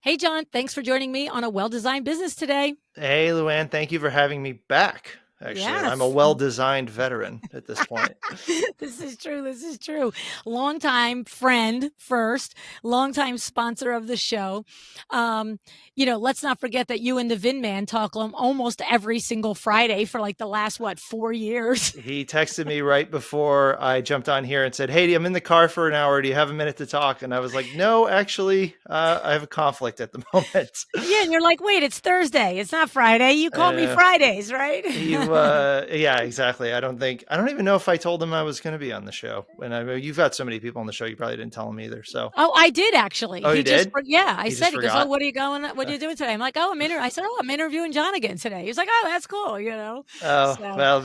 Hey, John, thanks for joining me on a well-designed business today. Hey, Luann, thank you for having me back. Actually, I'm a Yes. well-designed veteran at this point. This is true. This is true. Longtime friend first, longtime sponsor of the show. Um, let's not forget that you and the Vin Man talk almost every single Friday for like the last, 4 years? He texted me right before I jumped on here and said, "Hey, I'm in the car for an hour. Do you have a minute to talk?" And I was like, "No, actually, I have a conflict at the moment." Yeah, and you're like, wait, it's Thursday. It's not Friday. You call me uh, Fridays, right? yeah, exactly. I don't even know if I told him I was going to be on the show. When you've got so many people on the show, you probably didn't tell him either. So, Oh, I did actually. oh, you He just did? yeah, I He just said, he goes, "Oh, forgot. what are you doing today?" I'm like, "Oh, I said, "Oh, I'm interviewing John again today." He was like, "Oh, that's cool." Oh, So, well,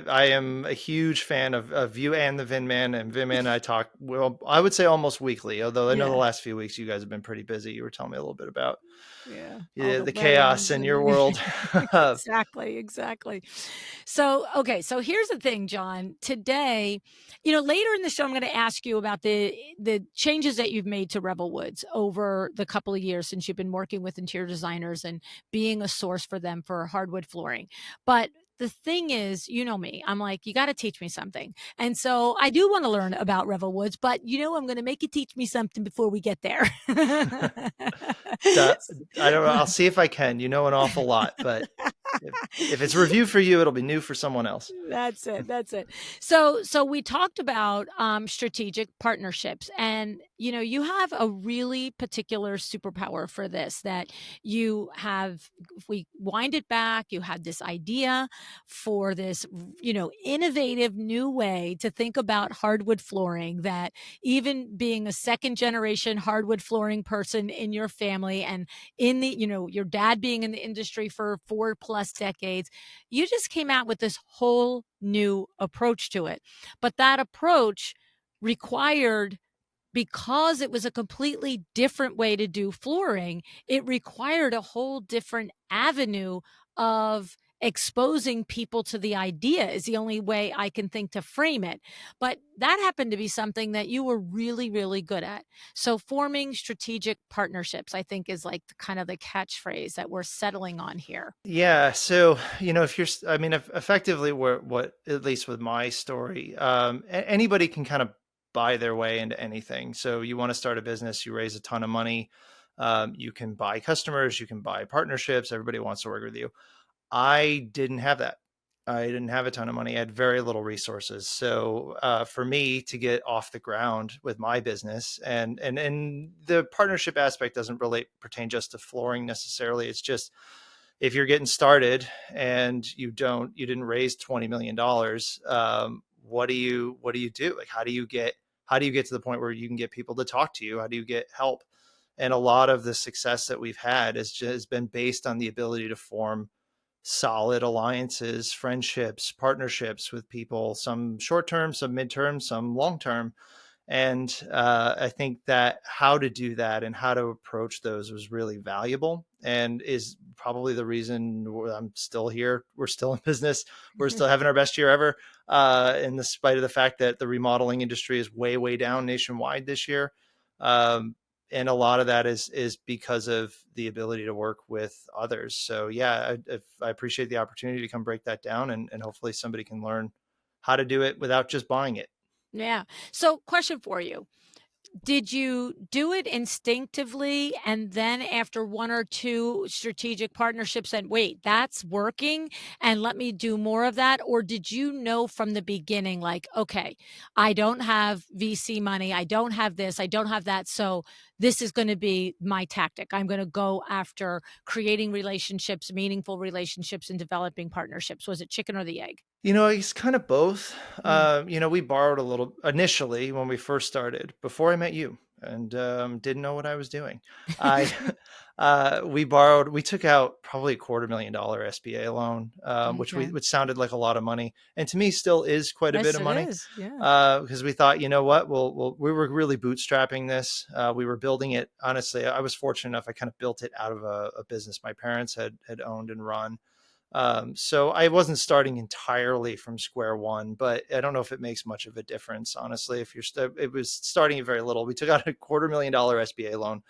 I am a huge fan of you and the Vin Man. And Vin Man and I talk, well, I would say almost weekly, although I know the yeah. last few weeks you guys have been pretty busy. You were telling me a little bit about Yeah, all yeah, the the chaos weddings in your and world. exactly, exactly. So, okay, so here's the thing, John. Today, later in the show, I'm going to ask you about the changes that you've made to Rebel Woods over the couple of years since you've been working with interior designers and being a source for them for hardwood flooring. But the thing is, you know me, I'm like, you got to teach me something. And so I do want to learn about Rebel Woods, but I'm going to make you teach me something before we get there. Duh, I don't know. I'll see if I can. You know an awful lot, but if it's review for you, it'll be new for someone else. That's it. That's it. So we talked about strategic partnerships, and you have a really particular superpower for this. That you have, if we wind it back, you had this idea for this, innovative new way to think about hardwood flooring. That even being a second generation hardwood flooring person in your family, and in the, your dad being in the industry for 4+ decades, you just came out with this whole new approach to it. But that approach required, because it was a completely different way to do flooring, it required a whole different avenue of exposing people to the idea, is the only way I can think to frame it. But that happened to be something that you were really, really good at. So forming strategic partnerships, I think, is like kind of the catchphrase that we're settling on here. Yeah. So, if you're, I mean, effectively, what, at least with my story, anybody can kind of buy their way into anything. So, you want to start a business, you raise a ton of money, you can buy customers, you can buy partnerships. Everybody wants to work with you. I didn't have that. I didn't have a ton of money. I had very little resources. So for me to get off the ground with my business, and the partnership aspect doesn't really pertain just to flooring necessarily. It's just if you're getting started and you didn't raise $20 million, what do you do? Like how do you get to the point where you can get people to talk to you? How do you get help? And a lot of the success that we've had has been based on the ability to form solid alliances, friendships, partnerships with people, some short term, some midterm, some long term. And I think that how to do that and how to approach those was really valuable and is probably the reason I'm still here. We're still in business. We're still having our best year ever. In the spite of the fact that the remodeling industry is way, way down nationwide this year. And a lot of that is because of the ability to work with others. So yeah, I appreciate the opportunity to come break that down, and hopefully somebody can learn how to do it without just buying it. Yeah. So, question for you. Did you do it instinctively, and then after one or two strategic partnerships and wait, that's working, and let me do more of that? Or did you know from the beginning, like, okay, I don't have VC money, I don't have this, I don't have that, so this is going to be my tactic. I'm going to go after creating relationships, meaningful relationships, and developing partnerships. Was it chicken or the egg? It's kind of both. Mm. We borrowed a little initially when we first started before I met you and didn't know what I was doing. I we took out probably $250,000 SBA loan, Okay. which sounded like a lot of money, and to me still is quite a bit Yes, of it money. is. Yeah. Because we thought, you know what, we were really bootstrapping this. We were building it. Honestly, I was fortunate enough. I kind of built it out of a business my parents had owned and run. So I wasn't starting entirely from square one, but I don't know if it makes much of a difference, honestly. If it was starting at very little. We took out a $250,000 SBA loan,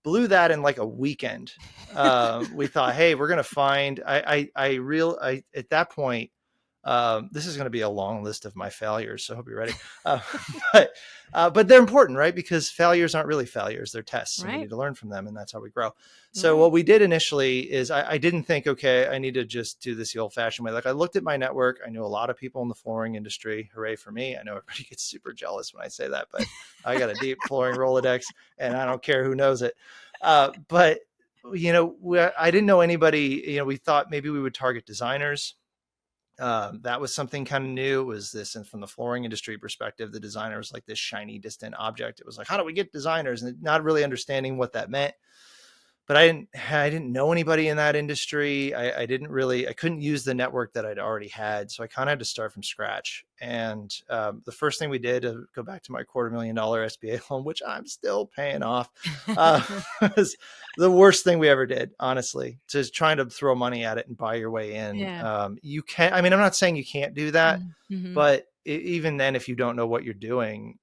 blew that in like a weekend. We thought, hey, we're going to find, at that point, this is going to be a long list of my failures, so I hope you're ready. Uh, but but they're important, right? Because failures aren't really failures; they're tests, and we Right. need to learn from them, and that's how we grow. So Right. what we did initially is I didn't think, okay, I need to just do this the old-fashioned way. Like I looked at my network. I knew a lot of people in the flooring industry. Hooray for me! I know everybody gets super jealous when I say that, but I got a deep flooring Rolodex, and I don't care who knows it. But I didn't know anybody. We thought maybe we would target designers. That was something kind of new. Was this, and from the flooring industry perspective, the designer was like this shiny, distant object. It was like, how do we get designers? And not really understanding what that meant. But I didn't know anybody in that industry. I couldn't use the network that I'd already had. So I kind of had to start from scratch. And the first thing we did, to go back to my $250,000 SBA loan, which I'm still paying off, uh, was the worst thing we ever did, honestly, just trying to throw money at it and buy your way in. Yeah. You can't, I mean, I'm not saying you can't do that, Mm-hmm. but even then, if you don't know what you're doing,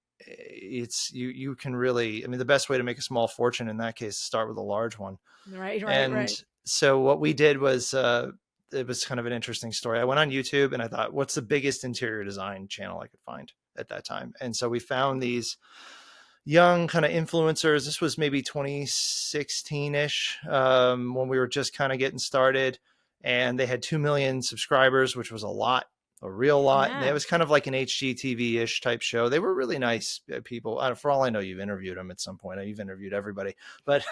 you can really, I mean, the best way to make a small fortune in that case is start with a large one. Right. Right. And Right. so what we did was, it was kind of an interesting story. I went on YouTube and I thought, what's the biggest interior design channel I could find at that time? And so we found these young kind of influencers. This was maybe 2016-ish, when we were just kind of getting started, and they had 2 million subscribers, which was a real lot. And it Yeah. was kind of like an HGTV-ish type show. They were really nice people. For all I know, you've interviewed them at some point. You've interviewed everybody, but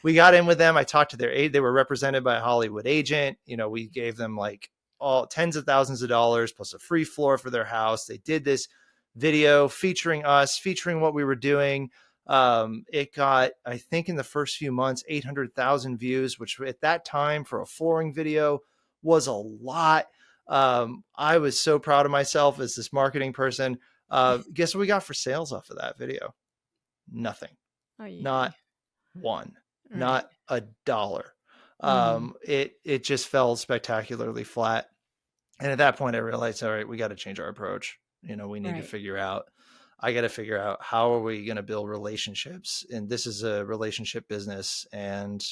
we got in with them. I talked to their aid. They were represented by a Hollywood agent. We gave them like all tens of thousands of dollars plus a free floor for their house. They did this video featuring us, featuring what we were doing. It got, I think in the first few months, 800,000 views, which at that time for a flooring video was a lot. I was so proud of myself as this marketing person. Guess what we got for sales off of that video? Nothing. Oh, Not yeah. one. Right. Not a dollar. Mm. It just fell spectacularly flat. And at that point, I realized, all right, we got to change our approach. We need to Right. figure out. I got to figure out how are we going to build relationships, and this is a relationship business, and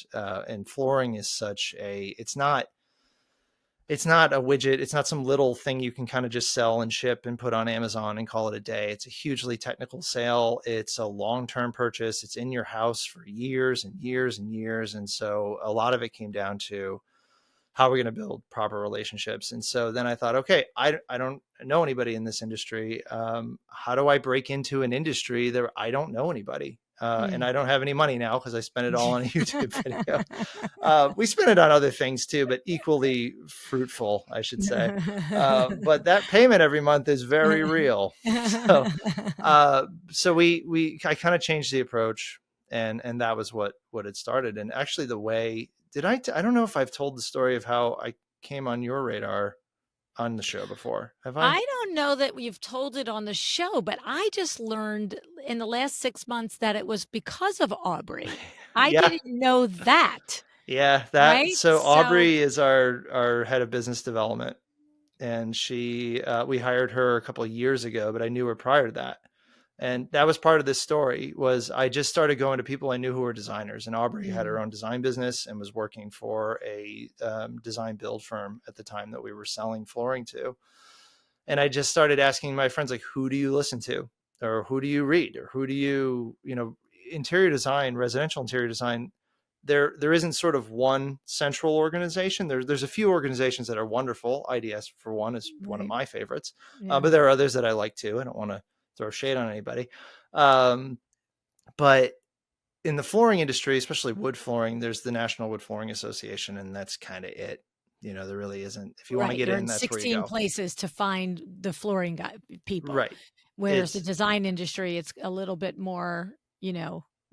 flooring is such a. It's not a widget. It's not some little thing you can kind of just sell and ship and put on Amazon and call it a day. It's a hugely technical sale. It's a long-term purchase. It's in your house for years and years and years, and so a lot of it came down to how are we going to build proper relationships. And so then I thought, okay, I don't know anybody in this industry. How do I break into an industry that I don't know anybody? And Mm. I don't have any money now because I spent it all on a YouTube video. We spent it on other things too, but equally fruitful, I should say. But that payment every month is very real. So, I kind of changed the approach, and that was what had started. And actually, the way I don't know if I've told the story of how I came on your radar on the show before. Have I? I don't know that you've told it on the show, but I just learned in the last 6 months that it was because of Aubrey. I Yeah. didn't know that, Yeah, right? so So Aubrey is our head of business development, and we hired her a couple of years ago, but I knew her prior to that. And that was part of this story. Was I just started going to people I knew who were designers, and Aubrey had her mm, own design business and was working for a design build firm at the time that we were selling flooring to. And I just started asking my friends, like, who do you listen to, or who do you read, or who do interior design, residential interior design. There isn't sort of one central organization. There's a few organizations that are wonderful. IDS, for one, is one of right. my favorites, Yeah. but there are others that I like too. I don't want to throw shade on anybody, um, but in the flooring industry, especially wood flooring, there's the National Wood Flooring Association, and that's kind of it. There really isn't. If you want to Right, get you're in, in that's where you 16 go. places to find the flooring guy people, Right. whereas the It's design industry, it's a little bit more,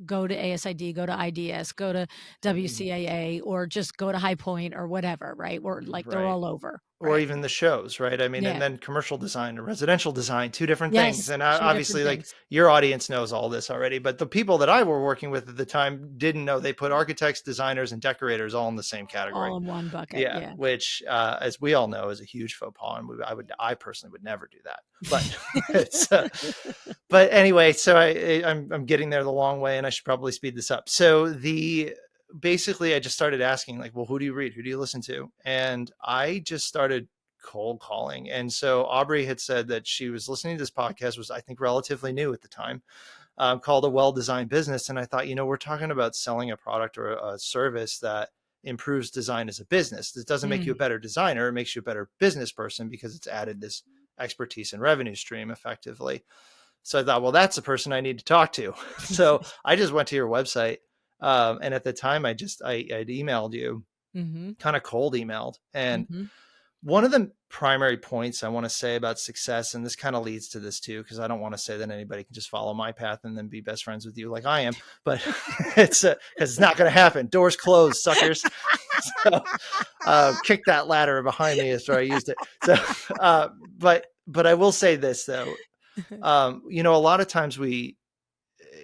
go to ASID, go to IDS, go to WCAA, or just go to High Point or whatever, right? Or like they're right. all over. or Right. even the shows, right? I mean, and Yeah. then commercial design and residential design, two different things. Yes. And Two different obviously, like things your audience knows all this already, but the people that I were working with at the time didn't know they put architects, designers, and decorators all in the same category. all in one bucket. Yeah, Yeah. which, as we all know, is a huge faux pas, and I personally would never do that. But it's, but anyway, so I'm getting there the long way, and I should probably speed this up. So basically, I just started asking, like, well, who do you read? Who do you listen to? And I just started cold calling. And so Aubrey had said that she was listening to this podcast, was I think relatively new at the time, called A Well-Designed Business. And I thought, we're talking about selling a product or a service that improves design as a business. This doesn't make you a Mm. better designer. It makes you a better business person because it's added this expertise and revenue stream effectively. So I thought, well, that's the person I need to talk to. So I just went to your website. And at the time I'd emailed you, Mm-hmm. kind of cold emailed. And Mm-hmm. one of the primary points I want to say about success, and this kind of leads to this too, because I don't want to say that anybody can just follow my path and then be best friends with you like I am, but it's because it's not going to happen. Doors closed, suckers. So, kick that ladder behind me after I used it. So, but I will say this though, a lot of times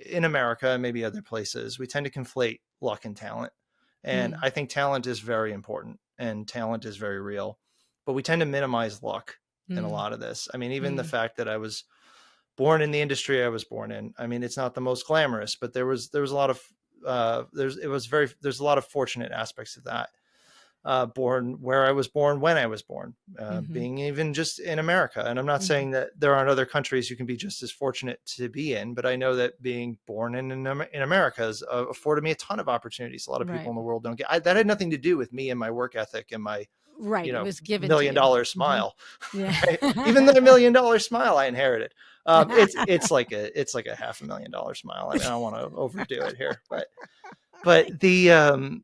in America and maybe other places, we tend to conflate luck and talent. And Mm. I think talent is very important and talent is very real, but we tend to minimize luck in a Mm. lot of this. I mean, even the Mm. fact that I was born in the industry I was born in, I mean, it's not the most glamorous, but there was a lot of, there's a lot of fortunate aspects of that. Born where I was born, when I was born, Mm-hmm. being even just in America. And I'm not Mm-hmm. saying that there aren't other countries you can be just as fortunate to be in, but I know that being born in America has afforded me a ton of opportunities. A lot of people Right. in the world don't get. That had nothing to do with me and my work ethic and my, Right. It was given to million you. dollar Mm-hmm. smile. Yeah. Right? Even the $1 million smile I inherited. It's like a $500,000 smile. I mean, I don't want to overdo it here, but the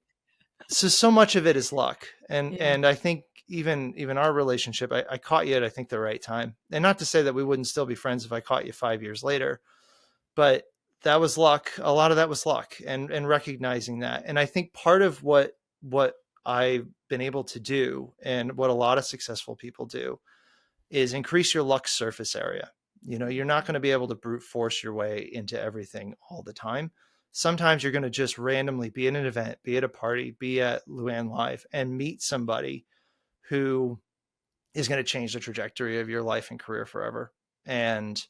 so much of it is luck. and Yeah. and I think even our relationship, I caught you at I think the right time. And not to say that we wouldn't still be friends if I caught you 5 years later, but that was luck. A lot of that was luck, and recognizing that. And I think part of what I've been able to do, and what a lot of successful people do, is increase your luck surface area. You're not going to be able to brute force your way into everything all the time. Sometimes you're going to just randomly be at an event, be at a party, be at Luann Live, and meet somebody who is going to change the trajectory of your life and career forever. And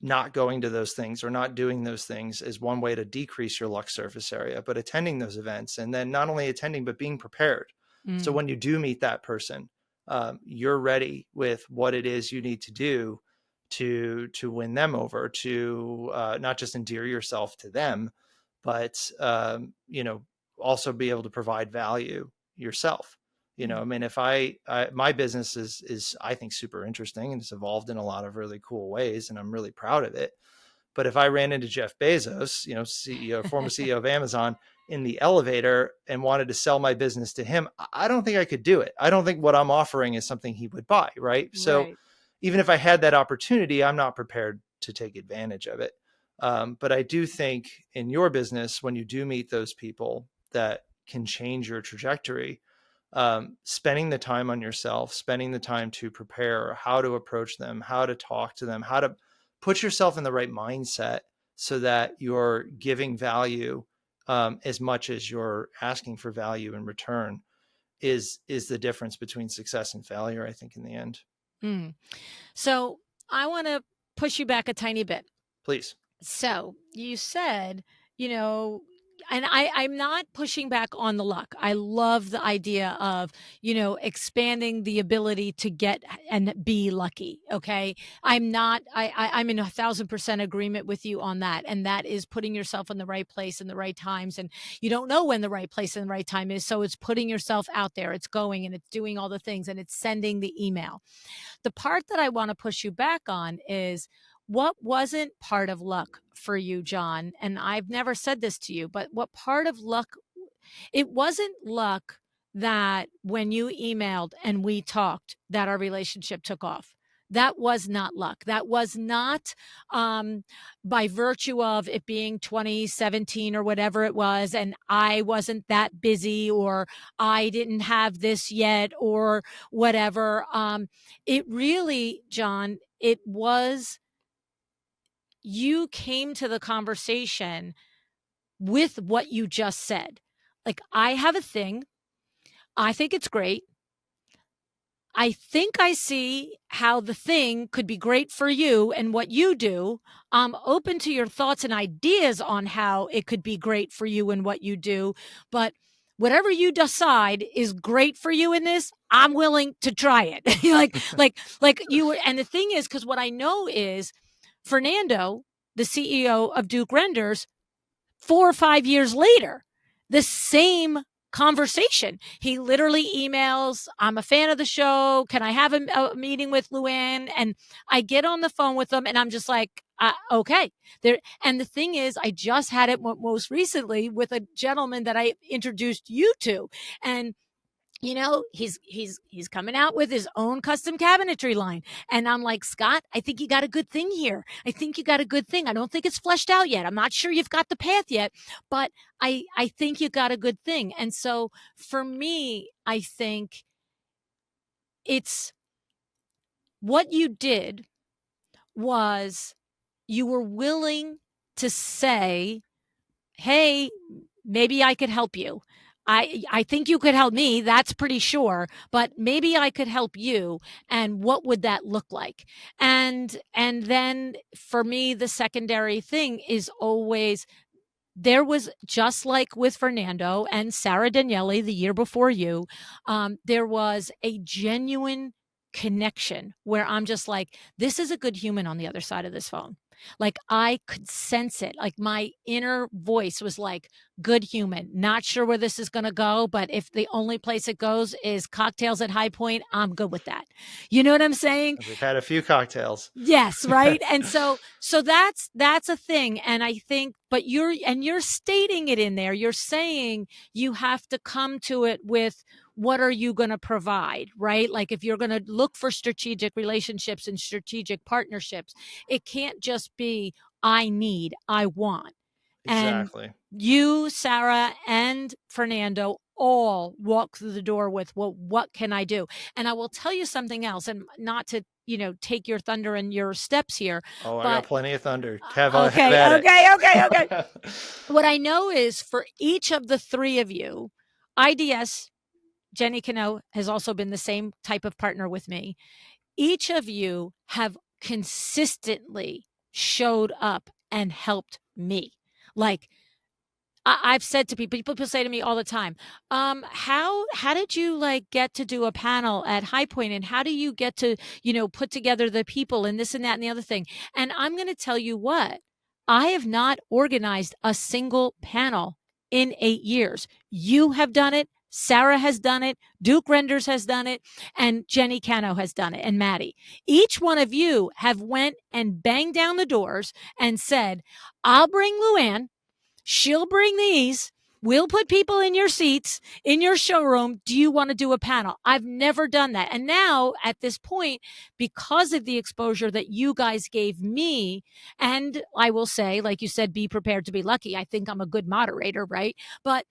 not going to those things or not doing those things is one way to decrease your luck surface area, but attending those events, and then not only attending, but being prepared. So Mm. when you do meet that person, you're ready with what it is you need to do to win them over, to not just endear yourself to them, but also be able to provide value yourself. Mm. I mean, if my business is I think super interesting, and it's evolved in a lot of really cool ways, and I'm really proud of it. But if I ran into Jeff Bezos, CEO, former CEO of Amazon, in the elevator and wanted to sell my business to him, I don't think I could do it. I don't think what I'm offering is something he would buy. Right. So Right. even if I had that opportunity, I'm not prepared to take advantage of it. But I do think in your business, when you do meet those people that can change your trajectory, spending the time on yourself, spending the time to prepare how to approach them, how to talk to them, how to put yourself in the right mindset so that you're giving value, as much as you're asking for value in return, is the difference between success and failure, I think, in the end. Mm. So I want to push you back a tiny bit. Please. So you said, you know, and I'm not pushing back on the luck. I love the idea of, expanding the ability to get and be lucky. Okay. I'm not, I'm in 1,000% agreement with you on that. And that is putting yourself in the right place in the right times. And you don't know when the right place and the right time is. So it's putting yourself out there. It's going and it's doing all the things and it's sending the email. The part that I want to push you back on is what wasn't part of luck for you, John? And I've never said this to you, but what part of luck, it wasn't luck that when you emailed and we talked, that our relationship took off. That was not luck. That was not um, by virtue of it being 2017 or whatever it was, and I wasn't that busy, or I didn't have this yet, or whatever. It really, John, it was, you came to the conversation with what you just said. Like, I have a thing. I think it's great. I think I see how the thing could be great for you and what you do. I'm open to your thoughts and ideas on how it could be great for you and what you do. But whatever you decide is great for you in this, I'm willing to try it. like you were. And the thing is, because what I know is Fernando, the CEO of Duke Renders, 4 or 5 years later, the same conversation. He literally emails, I'm a fan of the show. Can I have a meeting with Luann? And I get on the phone with them and I'm just like, okay. There. And the thing is, I just had it most recently with a gentleman that I introduced you to. And he's coming out with his own custom cabinetry line. And I'm like, Scott, I think you got a good thing here. I think you got a good thing. I don't think it's fleshed out yet. I'm not sure you've got the path yet, but I think you got a good thing. And so for me, I think it's, what you did was, you were willing to say, hey, maybe I could help you. I think you could help me. That's pretty sure, but maybe I could help you. And what would that look like? And then for me, the secondary thing is always, there was, just like with Fernando and Sarah Daniele the year before you, there was a genuine connection where I'm just like, this is a good human on the other side of this phone. Like, I could sense it. Like, my inner voice was like, good human. Not sure where this is going to go, but if the only place it goes is cocktails at High Point, I'm good with that. You know what I'm saying? We've had a few cocktails. Yes, right. And so that's a thing. And I think, but you're stating it in there. You're saying you have to come to it with, what are you going to provide, right? Like, if you're going to look for strategic relationships and strategic partnerships, it can't just be, I want. And Exactly. you, Sarah, and Fernando all walk through the door with, well, what can I do? And I will tell you something else, and not to, take your thunder and your steps here, Oh, I got but plenty of thunder. Have okay, at okay. it. What I know is, for each of the three of you, IDS, Jenny Cano has also been the same type of partner with me. Each of you have consistently showed up and helped me. Like, I've said to people say to me all the time, how did you like get to do a panel at High Point, and how do you get to, put together the people and this and that and the other thing? And I'm going to tell you what, I have not organized a single panel in 8 years. You have done it. Sarah has done it. Duke Renders has done it. And Jenny Cano has done it. And Maddie, each one of you have went and banged down the doors and said, I'll bring Luann. She'll bring these. We'll put people in your seats in your showroom. Do you want to do a panel? I've never done that. And now at this point, because of the exposure that you guys gave me, and I will say, like you said, be prepared to be lucky. I think I'm a good moderator, right? But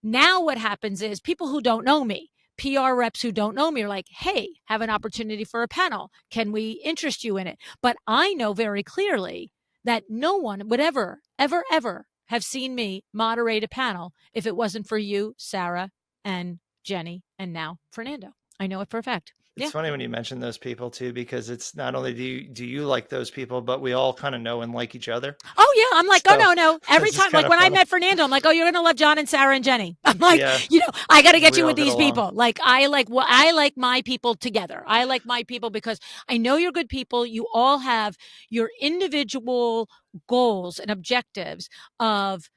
now what happens is, people who don't know me, PR reps who don't know me, are like, hey, have an opportunity for a panel. Can we interest you in it? But I know very clearly that no one would ever have seen me moderate a panel if it wasn't for you, Sarah, and Jenny, and now Fernando. I know it for a fact. It's funny when you mention those people too, because it's not only do you like those people, but we all kind of know and like each other. Oh yeah, I'm like, So, oh no. Every time, like when funny. I met Fernando, I'm like, oh, you're gonna love John and Sarah and Jenny. I'm like, Yeah, I got to get we you all with get these along. people. Like, I like my people together. I like my people because I know you're good people. You all have your individual goals and objectives of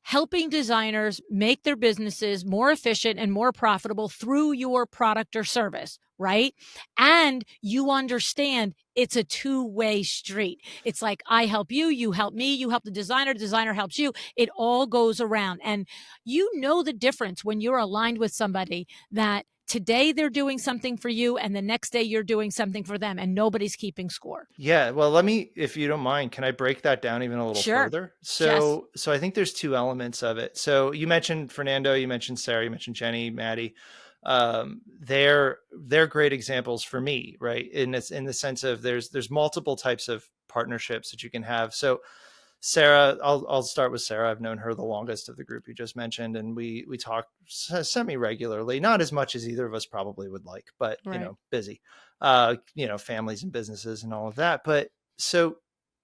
helping designers make their businesses more efficient and more profitable through your product or service, right? And you understand it's a two-way street. It's like, I help you, you help me, you help the designer helps you. It all goes around. And you know the difference when you're aligned with somebody that today they're doing something for you and the next day you're doing something for them and nobody's keeping score. Yeah, well, let me, if you don't mind, can I break that down even a little Sure. further? Yes. So I think there's two elements of it. So you mentioned Fernando, you mentioned Sarah, you mentioned Jenny, Maddie. They're great examples for me, right? In the sense of there's multiple types of partnerships that you can have. So Sarah, I'll start with Sarah. I've known her the longest of the group you just mentioned, and we talk semi regularly, not as much as either of us probably would like, but Right. busy, families and businesses and all of that. But so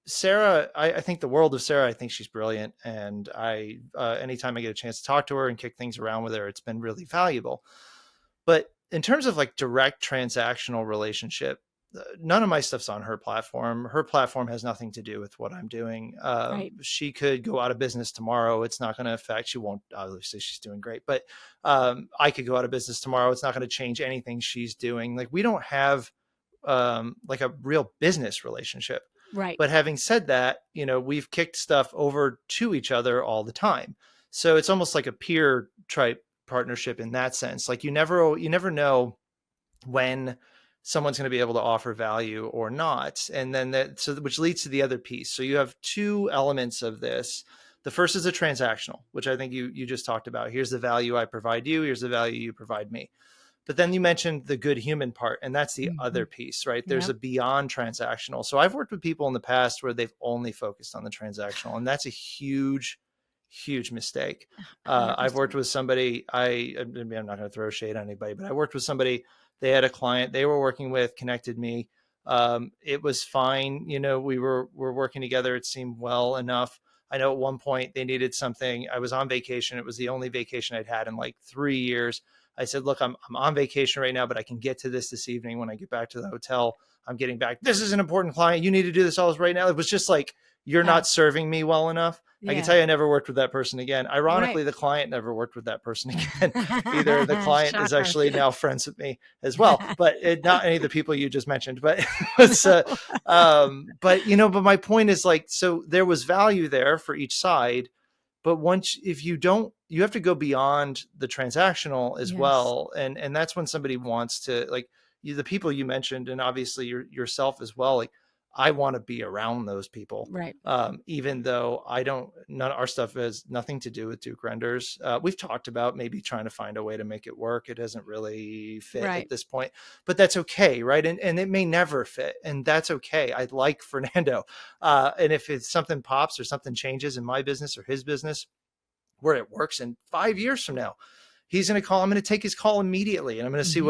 Sarah, I think the world of Sarah. I think she's brilliant, and anytime I get a chance to talk to her and kick things around with her, it's been really valuable. But in terms of like direct transactional relationship, none of my stuff's on her platform. Her platform has nothing to do with what I'm doing. Right. She could go out of business tomorrow. It's not going to affect, she won't, obviously she's doing great, but I could go out of business tomorrow. It's not going to change anything she's doing. Like we don't have like a real business relationship. Right. But having said that, we've kicked stuff over to each other all the time. So it's almost like a peer type partnership in that sense. Like you never know when someone's going to be able to offer value or not. And then which leads to the other piece. So you have two elements of this. The first is a transactional, which I think you just talked about. Here's the value I provide you. Here's the value you provide me. But then you mentioned the good human part, and that's the other piece, right? There's Yep. a beyond transactional. So I've worked with people in the past where they've only focused on the transactional, and that's a huge, huge mistake. I've worked 100%. with somebody, I'm not going to throw shade on anybody, but I worked with somebody, they had a client they were working with, connected me. It was fine. We're working together. It seemed well enough. I know at one point they needed something. I was on vacation. It was the only vacation I'd had in like 3 years. I said, look, I'm on vacation right now, but I can get to this evening when I get back to the hotel. I'm getting back. This is an important client. You need to do this all right now. It was just like, you're Yeah. not serving me well enough. I can Yeah. tell you I never worked with that person again. Right. Ironically, the client never worked with that person again either. The client is Shocker. actually now friends with me as well, but not any of the people you just mentioned, but it's, but my point is like, so there was value there for each side. But if you don't, you have to go beyond the transactional as Yes. well. And that's when somebody wants to like the people you mentioned, and obviously yourself as well. Like I want to be around those people. Right. Even though none of our stuff has nothing to do with Duke renders. We've talked about maybe trying to find a way to make it work. It doesn't really fit Right. at this point, but that's okay. Right. And it may never fit, and that's okay. I like Fernando. And if it's something pops or something changes in my business or his business where it works in 5 years from now, he's going to call, I'm going to take his call immediately, and I'm going to see Mhm.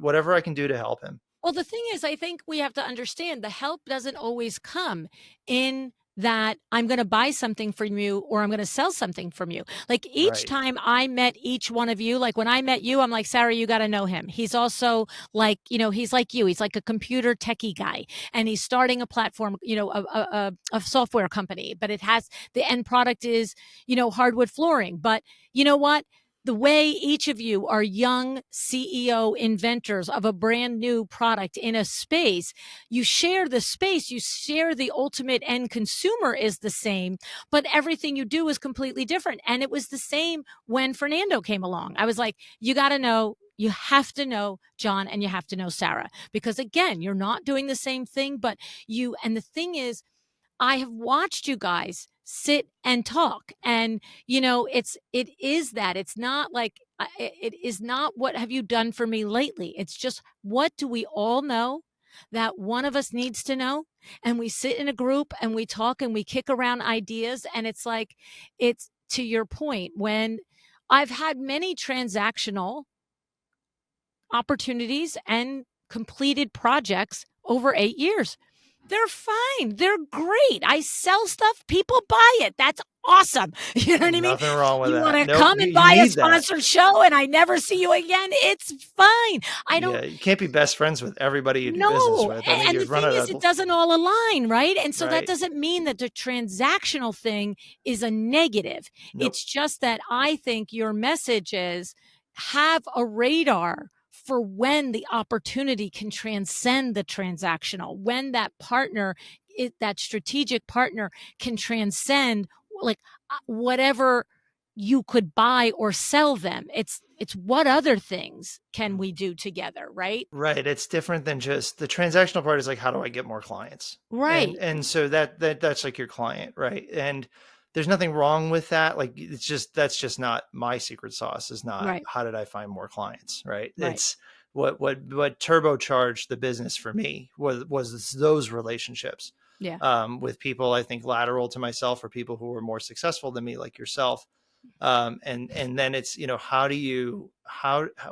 whatever I can do to help him. Well, the thing is, I think we have to understand the help doesn't always come in that I'm going to buy something from you or I'm going to sell something from you. Like each Right. time I met each one of you, like when I met you, I'm like, Sarah, you got to know him. He's also like, he's like you. He's like a computer techie guy and he's starting a platform, a software company, but the end product is, hardwood flooring. But you know what? The way each of you are young CEO inventors of a brand new product in a space, you share the space, you share the ultimate end consumer is the same, but everything you do is completely different. And it was the same when Fernando came along. I was like, you have to know John and you have to know Sarah, because again, you're not doing the same thing, but and the thing is, I have watched you guys sit and talk and it is that it's not like it is not what have you done for me lately. It's just what do we all know that one of us needs to know, and we sit in a group and we talk and we kick around ideas, and it's like it's to your point when I've had many transactional opportunities and completed projects over 8 years. They're fine. They're great. I sell stuff, people buy it. That's awesome. You know what I mean? Nothing wrong with You want that. to Nope. come and You buy a need that. sponsored show and I never see you again? It's fine. I don't Yeah. You can't be best friends with everybody you do business no, with. I mean, and the you'd run thing out is it of, doesn't all align, right? And so that right. doesn't mean that the transactional thing is a negative. Nope. It's just that I think your message is have a radar for when the opportunity can transcend the transactional, when that strategic partner can transcend like whatever you could buy or sell them. It's what other things can we do together, right? Right. It's different than just the transactional part is like, how do I get more clients? Right. And so that's like your client, right? And there's nothing wrong with that. Like it's just that's just not my secret sauce is not Right. how did I find more clients, right? Right. It's what turbocharged the business for me was those relationships Yeah. with people I think lateral to myself or people who were more successful than me, like yourself. And then it's how do you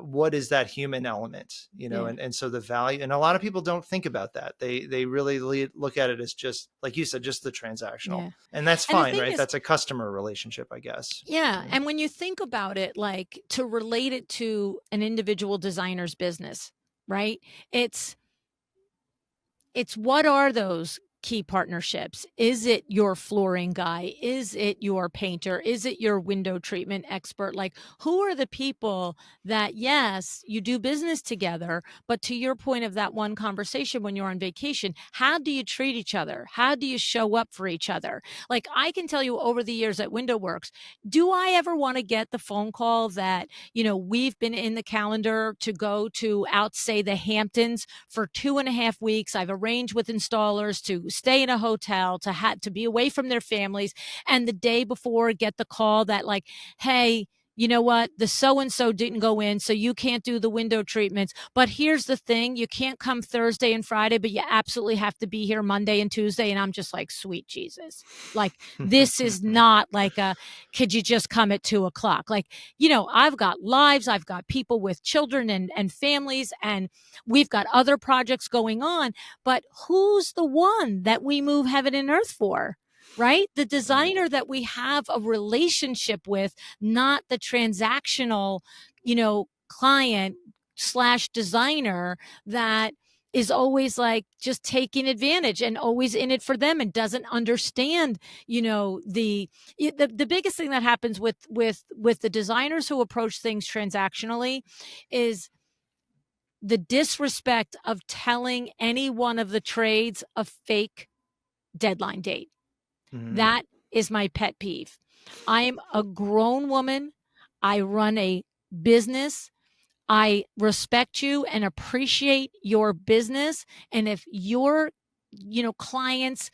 what is that human element, Yeah. and so the value, and a lot of people don't think about that. They really look at it as just like you said, just the transactional, Yeah. and that's And the fine, thing right? is, That's a customer relationship, I guess. yeah, Right. and when you think about it, like to relate it to an individual designer's business, right? It's it's what are those key partnerships? Is it your flooring guy? Is it your painter? Is it your window treatment expert? Like, who are the people that, yes, you do business together, but to your point of that one conversation when you're on vacation, how do you treat each other? How do you show up for each other? Like, I can tell you over the years at Window Works, do I ever want to get the phone call that, we've been in the calendar to go to out, say, the Hamptons for 2.5 weeks. I've arranged with installers to stay in a hotel, to be away from their families, and the day before get the call that, like, hey, you know what, the so and so didn't go in, so you can't do the window treatments, but here's the thing, you can't come Thursday and Friday, but you absolutely have to be here Monday and Tuesday. And I'm just like, sweet Jesus, like, this is not like a, could you just come at 2 o'clock? Like, I've got lives, I've got people with children and families, and we've got other projects going on, but who's the one that we move heaven and earth for? Right? The Right. designer that we have a relationship with, not the transactional, client slash designer that is always like just taking advantage and always in it for them and doesn't understand, the biggest thing that happens with the designers who approach things transactionally is the disrespect of telling any one of the trades a fake deadline date. Mhm. That is my pet peeve. I am a grown woman. I run a business. I respect you and appreciate your business. And if your, clients,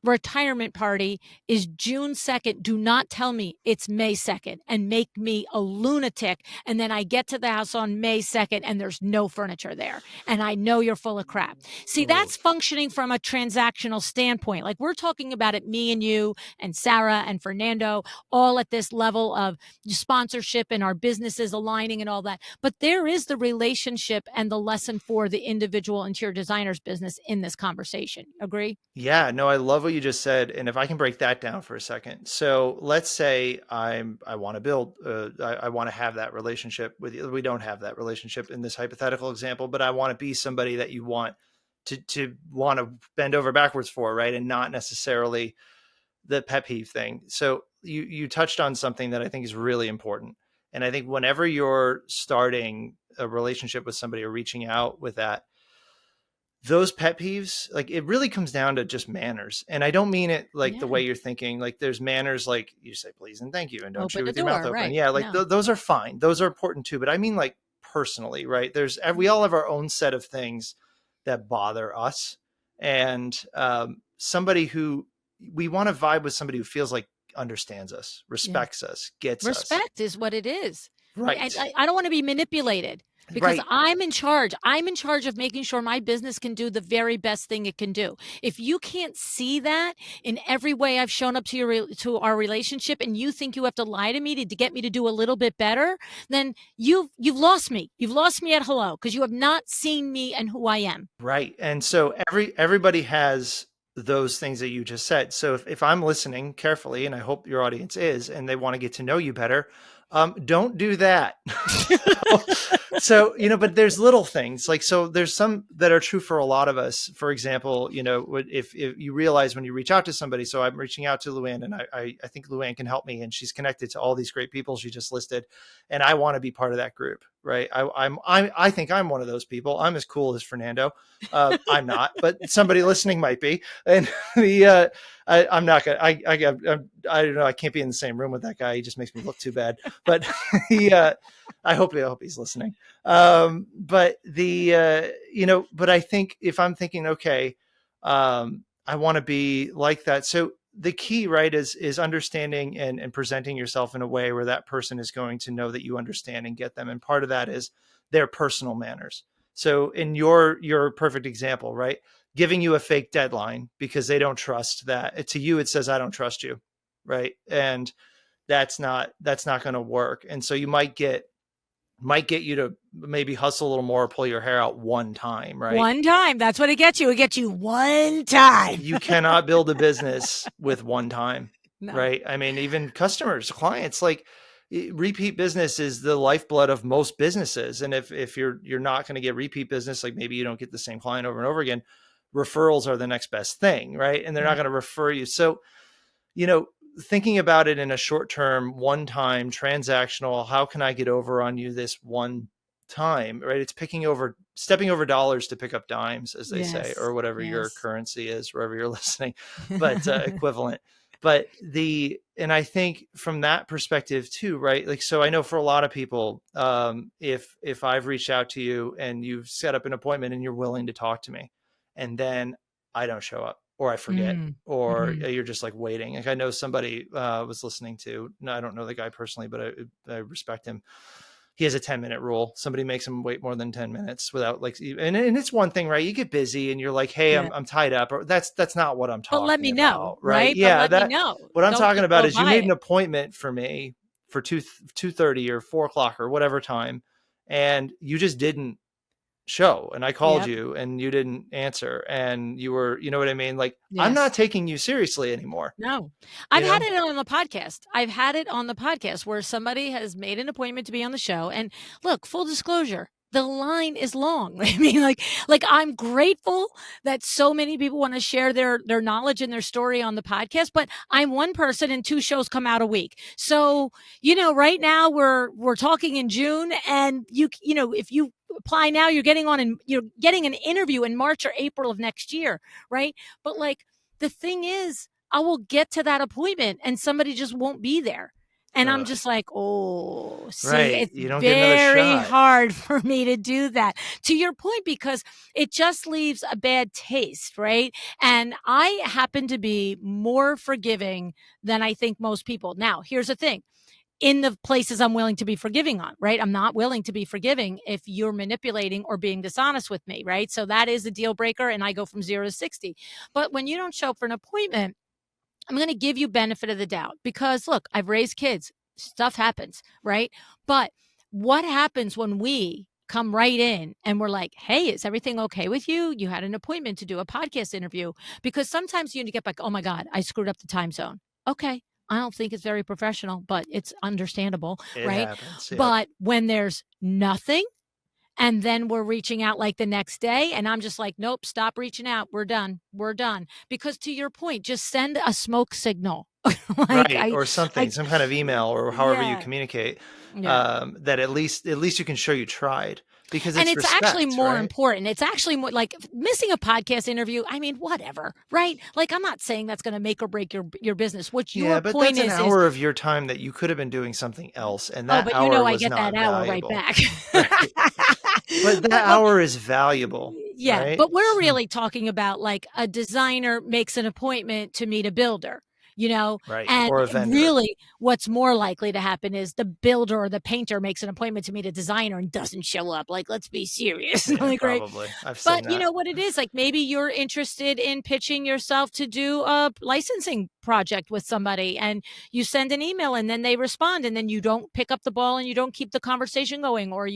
retirement party is June 2nd, do not tell me it's May 2nd and make me a lunatic. And then I get to the house on May 2nd and there's no furniture there. And I know you're full of crap. See, that's Oof. functioning from a transactional standpoint. Like, we're talking about it, me and you and Sarah and Fernando, all at this level of sponsorship and our businesses aligning and all that. But there is the relationship and the lesson for the individual interior designer's business in this conversation. Agree? Yeah, no, I love what you just said. And if I can break that down for a second. So let's say I want to build, I want to have that relationship with you. We don't have that relationship in this hypothetical example, but I want to be somebody that you want to want to bend over backwards for, right? And not necessarily the pet peeve thing. So you touched on something that I think is really important. And I think whenever you're starting a relationship with somebody or reaching out with that, those pet peeves, like it really comes down to just manners. And I don't mean it like the Yeah. way you're thinking, like there's manners, like you say please and thank you and don't chew Open the with your mouth door. open. Right. Yeah, like No. those are fine. Those are important too. But I mean like personally, right? We all have our own set of things that bother us. And somebody who we want to vibe with, somebody who feels like understands us, Yeah. respects us, gets us. Respect is what it is. And Right. I don't want to be manipulated because Right. I'm in charge. I'm in charge of making sure my business can do the very best thing it can do. If you can't see that in every way I've shown up to to our relationship, and you think you have to lie to me to get me to do a little bit better, then you've lost me. You've lost me at hello because you have not seen me and who I am. Right. And so everybody has those things that you just said. So if I'm listening carefully, and I hope your audience is, and they want to get to know you better, don't do that. So, but there's little things like, so there's some that are true for a lot of us. For example, if you realize when you reach out to somebody, so I'm reaching out to Luann, and I think Luann can help me, and she's connected to all these great people she just listed, and I want to be part of that group. right? I think I'm one of those people. I'm as cool as Fernando. I'm not, but somebody listening might be. And I'm not gonna. I don't know. I can't be in the same room with that guy. He just makes me look too bad. But he, I hope he's listening. But but I think if I'm thinking, okay, I want to be like that. So the key, right, is understanding and presenting yourself in a way where that person is going to know that you understand and get them. And part of that is their personal manners. So in your perfect example, right, giving you a fake deadline because they don't trust that. To you, it says, I don't trust you, right? And that's not going to work. And so you might get you to maybe hustle a little more, pull your hair out one time, right? One time. That's what it gets you. It gets you one time. You cannot build a business with one time, No. right? I mean, even customers, clients, like repeat business is the lifeblood of most businesses. And if you're not going to get repeat business, like maybe you don't get the same client over and over again, referrals are the next best thing, right? And they're not going to refer you. So, thinking about it in a short term, one time transactional, how can I get over on you this one time, right? It's stepping over dollars to pick up dimes, as they say, Yes. or whatever your Yes. currency is, wherever you're listening, but equivalent. And I think from that perspective too, right? Like, so I know for a lot of people, if I've reached out to you and you've set up an appointment and you're willing to talk to me, and then I don't show up, or I forget, or Mm-hmm. you're just like waiting. Like I know somebody was listening to, no, I don't know the guy personally, but I respect him. He has a 10-minute rule. Somebody makes him wait more than 10 minutes without like, and it's one thing, right? You get busy and you're like, hey, Yeah. I'm tied up, or that's not what I'm But let talking me know, about. Right. right? But Yeah. let me know. What I'm Don't talking just about go is you by made an it. appointment for me for 2:30 or 4 o'clock or whatever time. And you just didn't show, and I called Yep. you and you didn't answer, and you were, you know what I mean? Like, I'm not Yes. taking you seriously anymore, No. I've you had know? it on the podcast. I've had it on the podcast where somebody has made an appointment to be on the show. And look, full disclosure, the line is long. I mean, like I'm grateful that so many people want to share their knowledge and their story on the podcast, but I'm one person and two shows come out a week. So, right now we're talking in June, and if you apply now, you're getting an interview in March or April of next year, right? But like the thing is, I will get to that appointment and somebody just won't be there. And I'm Ugh, just like, oh, see, right. it's You don't get another very shot. hard for me to do that. To your point, because it just leaves a bad taste, right? And I happen to be more forgiving than I think most people. Now, here's the thing, in the places I'm willing to be forgiving on, right? I'm not willing to be forgiving if you're manipulating or being dishonest with me, right? So that is a deal breaker, and I go from 0 to 60. But when you don't show up for an appointment, I'm going to give you benefit of the doubt because look, I've raised kids. Stuff happens, right? But what happens when we come right in and we're like, hey, is everything okay with you? You had an appointment to do a podcast interview. Because sometimes you get back, oh my God, I screwed up the time zone. Okay. I don't think it's very professional, but it's understandable, It right? happens. Yep. But when there's nothing, and then we're reaching out like the next day. And I'm just like, nope, stop reaching out. We're done. We're done. Because to your point, just send a smoke signal. like Right. Or something, I, some kind of email or however you yeah, communicate, yeah. that at least you can show you tried, because And it's it's actually respect, more right? important. It's actually more like missing a podcast interview. I mean, whatever, right? Like I'm not saying that's going to make or break your business. What Yeah, your but point that's an is, hour of your time that you could have been doing something else, and oh, that but hour I was get that not hour right valuable. back. Right. But that but hour is valuable, Yeah, right? but we're really talking about like a designer makes an appointment to meet a builder, Right. and Or a vendor. really what's more likely to happen is the builder or the painter makes an appointment to meet a designer and doesn't show up. Like, let's be serious. Yeah, like, right? probably. I've But seen you that. know what it is? Like maybe you're interested in pitching yourself to do a licensing project with somebody and you send an email and then they respond and then you don't pick up the ball and you don't keep the conversation going or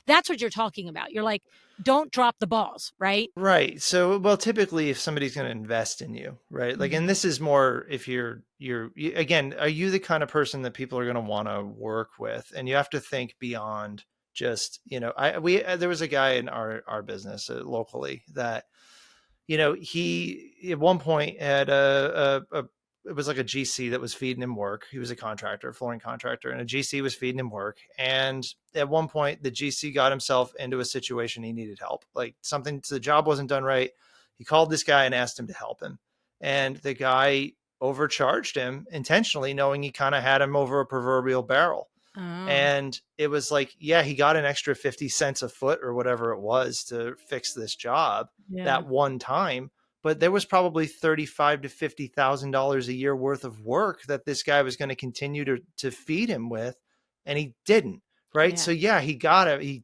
that's what you're talking about. You're like, don't drop the balls, right? Right. So, well, typically if somebody's going to invest in you, right? Like, and Mhm. this is more if again, are you the kind of person that people are going to want to work with? And you have to think beyond just, there was a guy in our business locally that, he at one point had a it was like a GC that was feeding him work. He was a contractor, flooring contractor, and a GC was feeding him work. And at one point, the GC got himself into a situation he needed help. Like something, the job wasn't done right. He called this guy and asked him to help him. And the guy overcharged him intentionally, knowing he kind of had him over a proverbial barrel. Oh, And it was like, yeah, he got an extra 50 cents a foot or whatever it was to fix this job yeah. that one time. But there was probably $35,000 to $50,000 a year worth of work that this guy was going to continue to feed him with. And he didn't. Right. Yeah. So yeah, he got it. He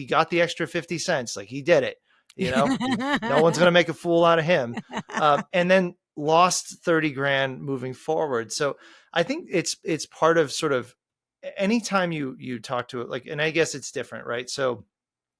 got the extra 50 cents. Like he did it. No one's going to make a fool out of him. And then lost 30 grand moving forward. So I think it's part of sort of anytime you talk to it, like, and I guess it's different, right? So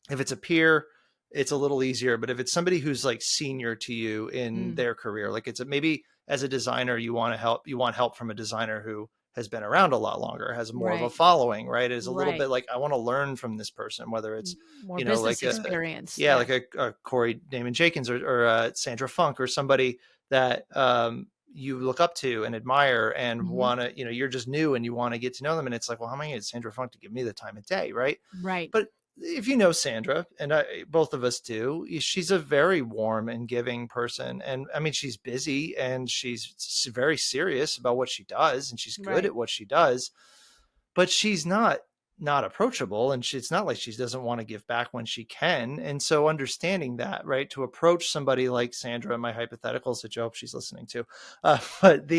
if it's a peer, it's a little easier, but if it's somebody who's like senior to you in Mm, their career, like maybe as a designer, you want help from a designer who has been around a lot longer, has more of a right. following, right? It's a little Right. bit like, I want to learn from this person, whether it's, More business like experience. yeah, Yeah. like a Corey Damon Jenkins or Sandra Funk or somebody that, you look up to and admire and Hmm. want to, you're just new and you want to get to know them. And it's like, well, how am I going to get Sandra Funk to give me the time of day? Right. Right. But if you know Sandra, and both of us do, she's a very warm and giving person. And I mean, she's busy and she's very serious about what she does and she's good Right. at what she does, but she's not approachable. And it's not like she doesn't want to give back when she can. And so understanding that, right, to approach somebody like Sandra, my hypotheticals, which I hope she's listening to, but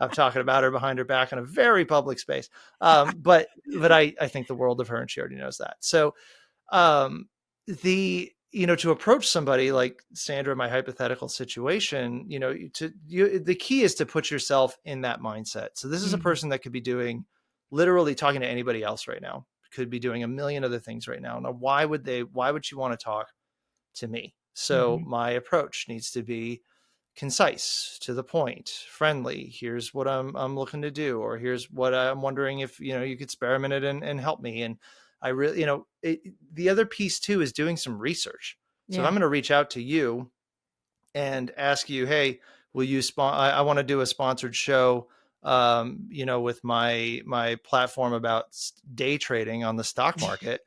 I'm talking about her behind her back in a very public space. But I think the world of her and she already knows that. So um, to approach somebody like Sandra, my hypothetical situation, the key is to put yourself in that mindset. So this is a Hmm. person that could be doing literally talking to anybody else right now, could be doing a million other things right now. Now, why would you want to talk to me? So Hmm. my approach needs to be concise, to the point, friendly. Here's what I'm looking to do, or here's what I'm wondering if you could experiment it and help me. And I really, the other piece too is doing some research. So if I'm Yeah. going to reach out to you and ask you, hey, will you I want to do a sponsored show, with my platform about day trading on the stock market.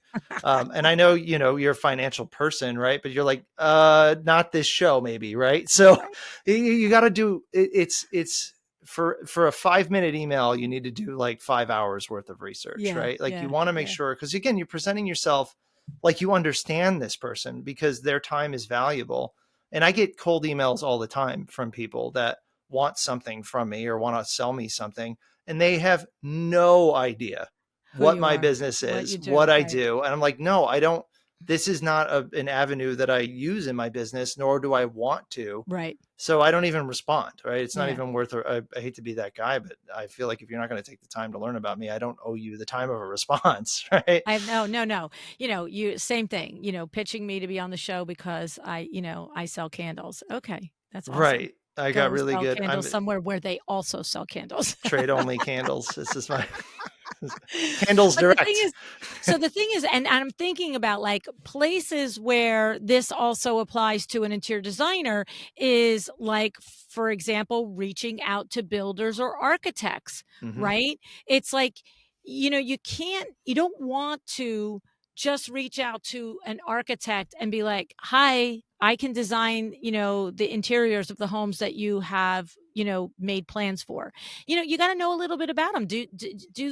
And I know, you're a financial person, right? But you're like, not this show, maybe, right? So Right. you got to do it. It's for a 5-minute email, you need to do like 5 hours worth of research, Yeah. right? Like you Yeah. want to make Yeah. sure, because again, you're presenting yourself like you understand this person because their time is valuable. And I get cold emails all the time from people that want something from me or want to sell me something, and they have no idea Who what you my are, business what is, you what do. I Right. do. And I'm like, no, I don't. This is not an avenue that I use in my business, nor do I want to. Right. So I don't even respond, right? It's not Yeah. even worth it. I hate to be that guy, but I feel like if you're not going to take the time to learn about me, I don't owe you the time of a response, right? I no, no, no. You same thing, pitching me to be on the show because I sell candles. Okay, that's awesome. Right. I got Go really sell good. candles I'm somewhere where they also sell candles. trade only candles. This is my Candles But the thing Direct. is and I'm thinking about, like, places where this also applies to an interior designer is, like, for example, reaching out to builders or architects, Hmm. right? It's like, you don't want to just reach out to an architect and be like, "Hi, I can design, the interiors of the homes that you have, made plans for." You got to know a little bit about them. Do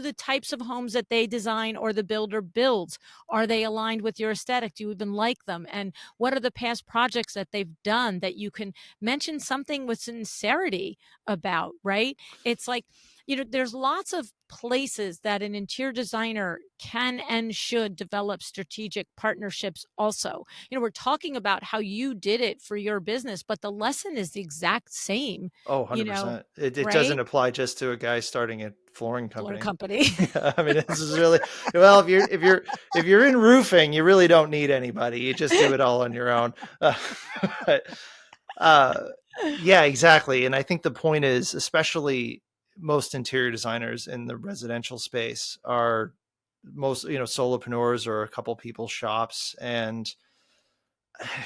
the types of homes that they design or the builder builds, are they aligned with your aesthetic? Do you even like them? And what are the past projects that they've done that you can mention something with sincerity about, right? It's like, there's lots of places that an interior designer can and should develop strategic partnerships also. We're talking about how you did it for your business, but the lesson is the exact same, Oh, you know, 100%. It doesn't right? apply just to a guy starting a flooring Flooring company. company. Yeah, I mean, this is really well. If you're in roofing, you really don't need anybody. You just do it all on your own. But, uh, yeah, exactly. And I think the point is, especially most interior designers in the residential space are most solopreneurs or a couple people shops, and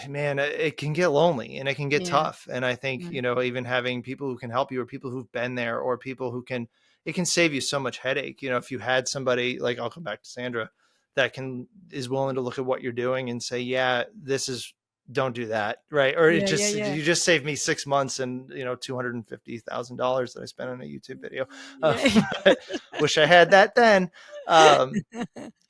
man, it can get lonely and it can get Yeah. tough. And I think, Right. even having people who can help you or people who've been there or people who can, it can save you so much headache. If you had somebody like, I'll come back to Sandra, that is willing to look at what you're doing and say, yeah, this is, don't do that. Right. Or Yeah, yeah, yeah. you just saved me 6 months and, $250,000 that I spent on a YouTube video. Um, Yeah. but wish I had that then. Um,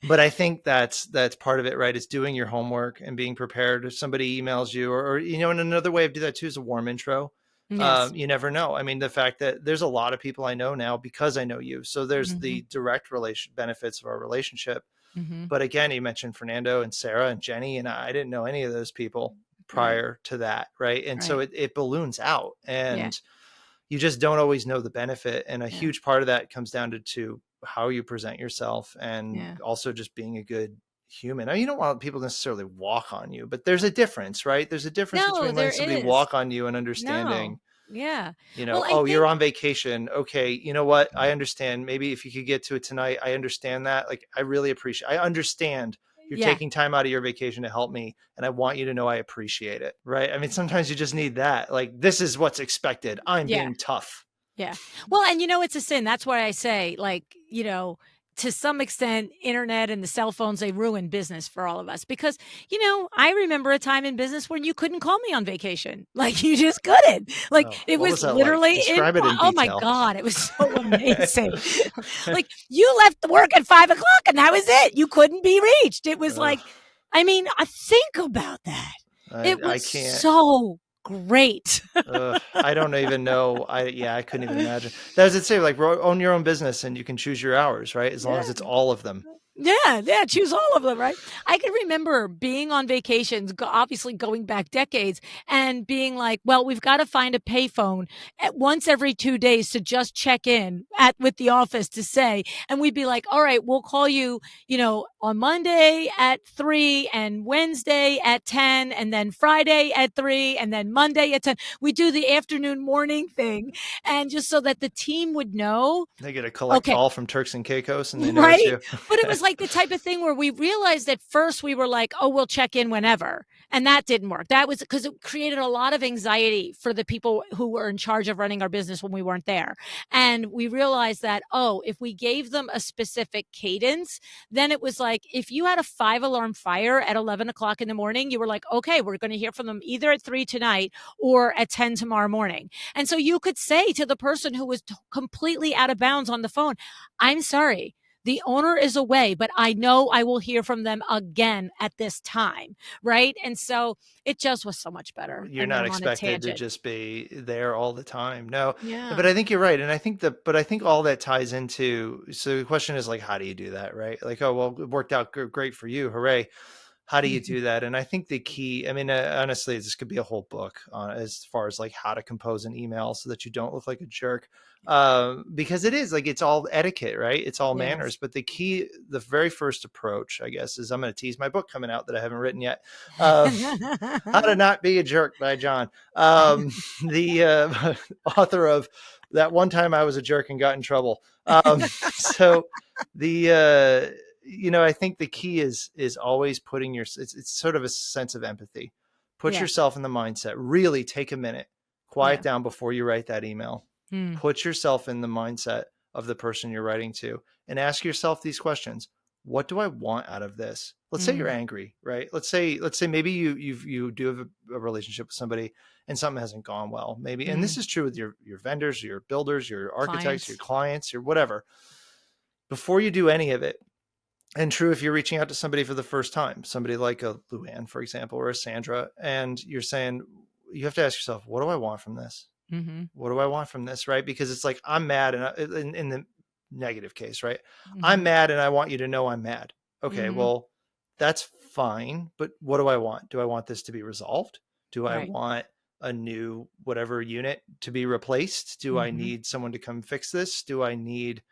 but I think that's part of it, right? Is doing your homework and being prepared. If somebody emails you, and another way of do that too is a warm intro. Yes. You never know. I mean, the fact that there's a lot of people I know now because I know you. So there's Mhm. the direct relation benefits of our relationship. Mhm. But again, you mentioned Fernando and Sarah and Jenny, and I didn't know any of those people Right. prior to that, right? And so Right. it balloons out, Yeah. and you just don't always know the benefit. And a Yeah. huge part of that comes down to how you present yourself and Yeah. also just being a good human. Now, you don't want people to necessarily walk on you, but there's a difference, right? There's a difference No, between letting there somebody is. walk on you and No. understanding, Yeah. Well, I oh, you're think on vacation. Okay. You know what? I understand. Maybe if you could get to it tonight, I understand that. Like, I really appreciate, I understand you're yeah. taking time out of your vacation to help me. And I want you to know I appreciate it. Right. I mean, sometimes you just need that. Like, this is what's expected. I'm Yeah. being tough. Yeah. Well, and it's a sin. That's why I say, like, to some extent, internet and the cell phones, they ruin business for all of us because, I remember a time in business when you couldn't call me on vacation. Like, you just couldn't. Like, Oh, it what was was that like? literally Describe it in oh my detail. God, it was so amazing. Like, you left the work at 5 o'clock and that was it. You couldn't be reached. It was Ugh, like, I mean, I think about that. It I was can't. so great. I don't even know. I couldn't even imagine. That was it. Say like own your own business and you can choose your hours, right? As long Yeah. as it's all of them. Yeah, yeah, choose all of them, right? I can remember being on vacations, obviously going back decades, and being like, "Well, we've got to find a payphone at once every 2 days to just check in at with the office to say," and we'd be like, "All right, we'll call you, on Monday at 3, and Wednesday at 10, and then Friday at 3, and then Monday at 10." We do the afternoon morning thing, and just so that the team would know, They get a collect okay, call from Turks and Caicos and they know it's right? you. But it was like the type of thing where we realized at first we were like, oh, we'll check in whenever. And that didn't work. That was because it created a lot of anxiety for the people who were in charge of running our business when we weren't there. And we realized that, oh, if we gave them a specific cadence, then it was like if you had a 5 alarm fire at 11 o'clock in the morning, you were like, okay, we're going to hear from them either at 3 tonight or at 10 tomorrow morning. And so you could say to the person who was completely out of bounds on the phone, I'm sorry, the owner is away, but I know I will hear from them again at this time. Right. And so it just was so much better. You're And then not I'm on a expected to tangent. just be there all the time. No, but Yeah. I think you're right. And I think but I think all that ties into, so the question is like, how do you do that? Right. Like, oh, well, it worked out great for you. Hooray. How do you Mhm. do that? And I think the key, I mean, honestly, this could be a whole book as far as like how to compose an email so that you don't look like a jerk. Because it is like, it's all etiquette, right? It's all manners. Yes. But the key, the very first approach, I guess, is I'm going to tease my book coming out that I haven't written yet. Uh, How to Not Be a Jerk by John. The author of That One Time I Was a Jerk and Got in Trouble. So the, I think the key is always putting it's sort of a sense of empathy. Put Yeah. yourself in the mindset. Really take a minute, quiet Yeah. down before you write that email. Mm. Put yourself in the mindset of the person you're writing to and ask yourself these questions. What do I want out of this? Let's say you're Mm. angry, right? Let's say maybe you do have a relationship with somebody and something hasn't gone well. Maybe, and this Mm. is true with your vendors, your builders, your architects, your Clients. clients, your whatever. Before you do any of it, and true if you're reaching out to somebody for the first time, somebody like a Luann, for example, or a Sandra, and you're saying, you have to ask yourself, what do I want from this? Mm-hmm. What do I want from this? Right? Because it's like, I'm mad. And in the negative case, right? I'm Mm-hmm. mad and I want you to know I'm mad. Okay, Mm-hmm. well, that's fine. But what do I want? Do I want this to be resolved? Do I Right. want a new whatever unit to be replaced? Do I Mm-hmm. need someone to come fix this? Do I need